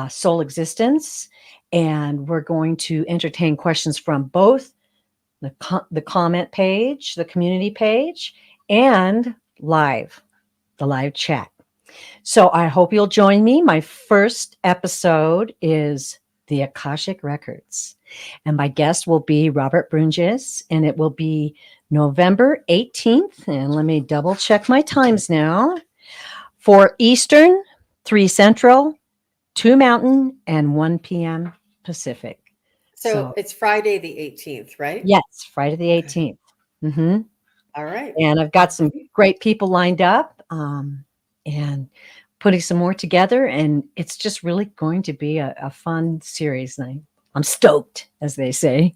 soul existence, and we're going to entertain questions from both the comment page, the community page, and the live chat. So I hope you'll join me. My first episode is the Akashic Records. And my guest will be Robert Brunges, and it will be November 18th. And let me double check my times now. 4 Eastern, 3 Central, 2 Mountain, and 1 p.m. Pacific. So So, it's Friday the 18th, right? yes, Friday the Okay. 18th. Mm-hmm. All right. And I've got some great people lined up and putting some more together. And it's just really going to be a fun series. And I'm stoked, as they say.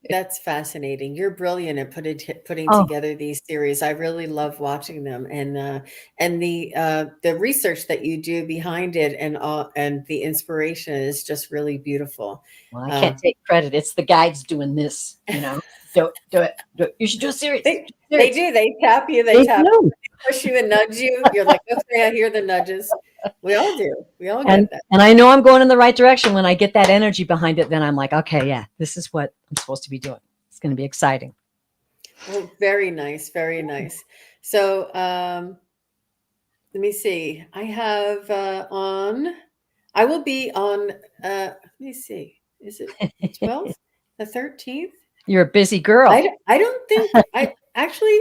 That's fascinating. You're brilliant at putting Oh, together these series. I really love watching them, and the research that you do behind it, and the inspiration is just really beautiful. well, I Uh, can't take credit. It's the guides doing this, Do it, do it, do it. You should do a series. they do. They tap you. They They tap you. do. They push you and nudge you. You're like, okay, I hear the nudges. We all do. We all And get that. and I know I'm going in the right direction when I get that energy behind it. Then I'm like, okay, yeah, this is what I'm supposed to be doing. It's going to be exciting. Well, very nice. Very nice. So, let me see. I have I will be on, let me see. Is it the 12th? The 13th? You're a busy girl. I don't think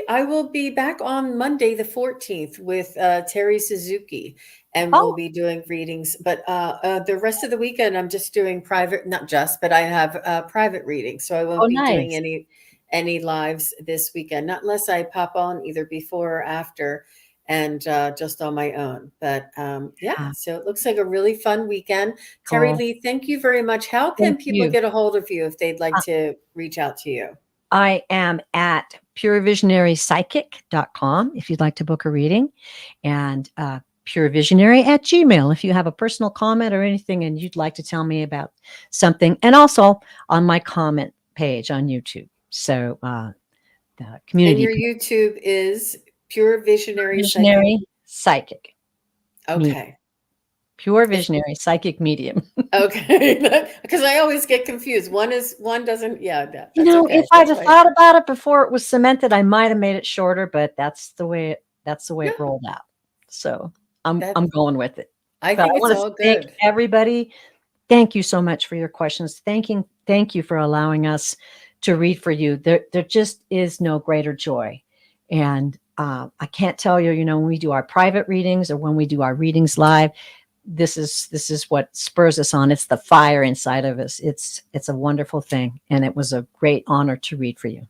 I will be back on Monday the 14th with Terry Suzuki, and we'll Oh, be doing readings. But the rest of the weekend, I'm just doing private, not just, but I have private readings, so I won't oh, be doing nice. any lives this weekend, not unless I pop on either before or after, and just on my own. But yeah, Yeah, so it looks like a really fun weekend. Terry cool. Lee, thank you very much. How can Thank people you. get a hold of you if they'd like to reach out to you? I am at purevisionarypsychic.com if you'd like to book a reading, and purevisionary at Gmail if you have a personal comment or anything and you'd like to tell me about something, and also on my comment page on YouTube. So the And community your YouTube is Pure Visionary Psychic. Visionary Psychic. Me, Okay. pure Is visionary, psychic medium. okay. Because I always get confused. One doesn't, yeah, You that's know, okay. if I'd That's have why. thought about it before it was cemented, I might have made it shorter, but that's the way Yeah, it rolled out. So I'm that going with it. I But I think it's want to all thank good. everybody. Thank you so much for your questions. Thank you for allowing us to read for you. There just is no greater joy. And I can't tell you, when we do our private readings or when we do our readings live, this is what spurs us on. It's the fire inside of us. It's a wonderful thing. And it was a great honor to read for you.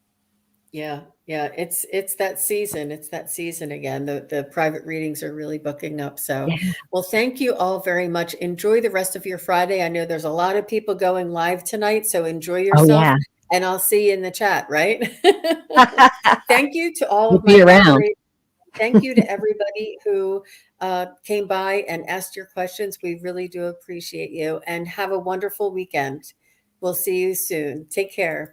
Yeah, yeah, it's that season. It's that season again. The private readings are really booking up. So, Yeah. well, thank you all very much. Enjoy the rest of your Friday. I know there's a lot of people going live tonight, so enjoy Oh yourself, yeah. and I'll see you in the chat, right? Thank you to all We'll of my be around. moderators. Thank you to everybody who came by and asked your questions. We really do appreciate you, and have a wonderful weekend. We'll see you soon. Take care.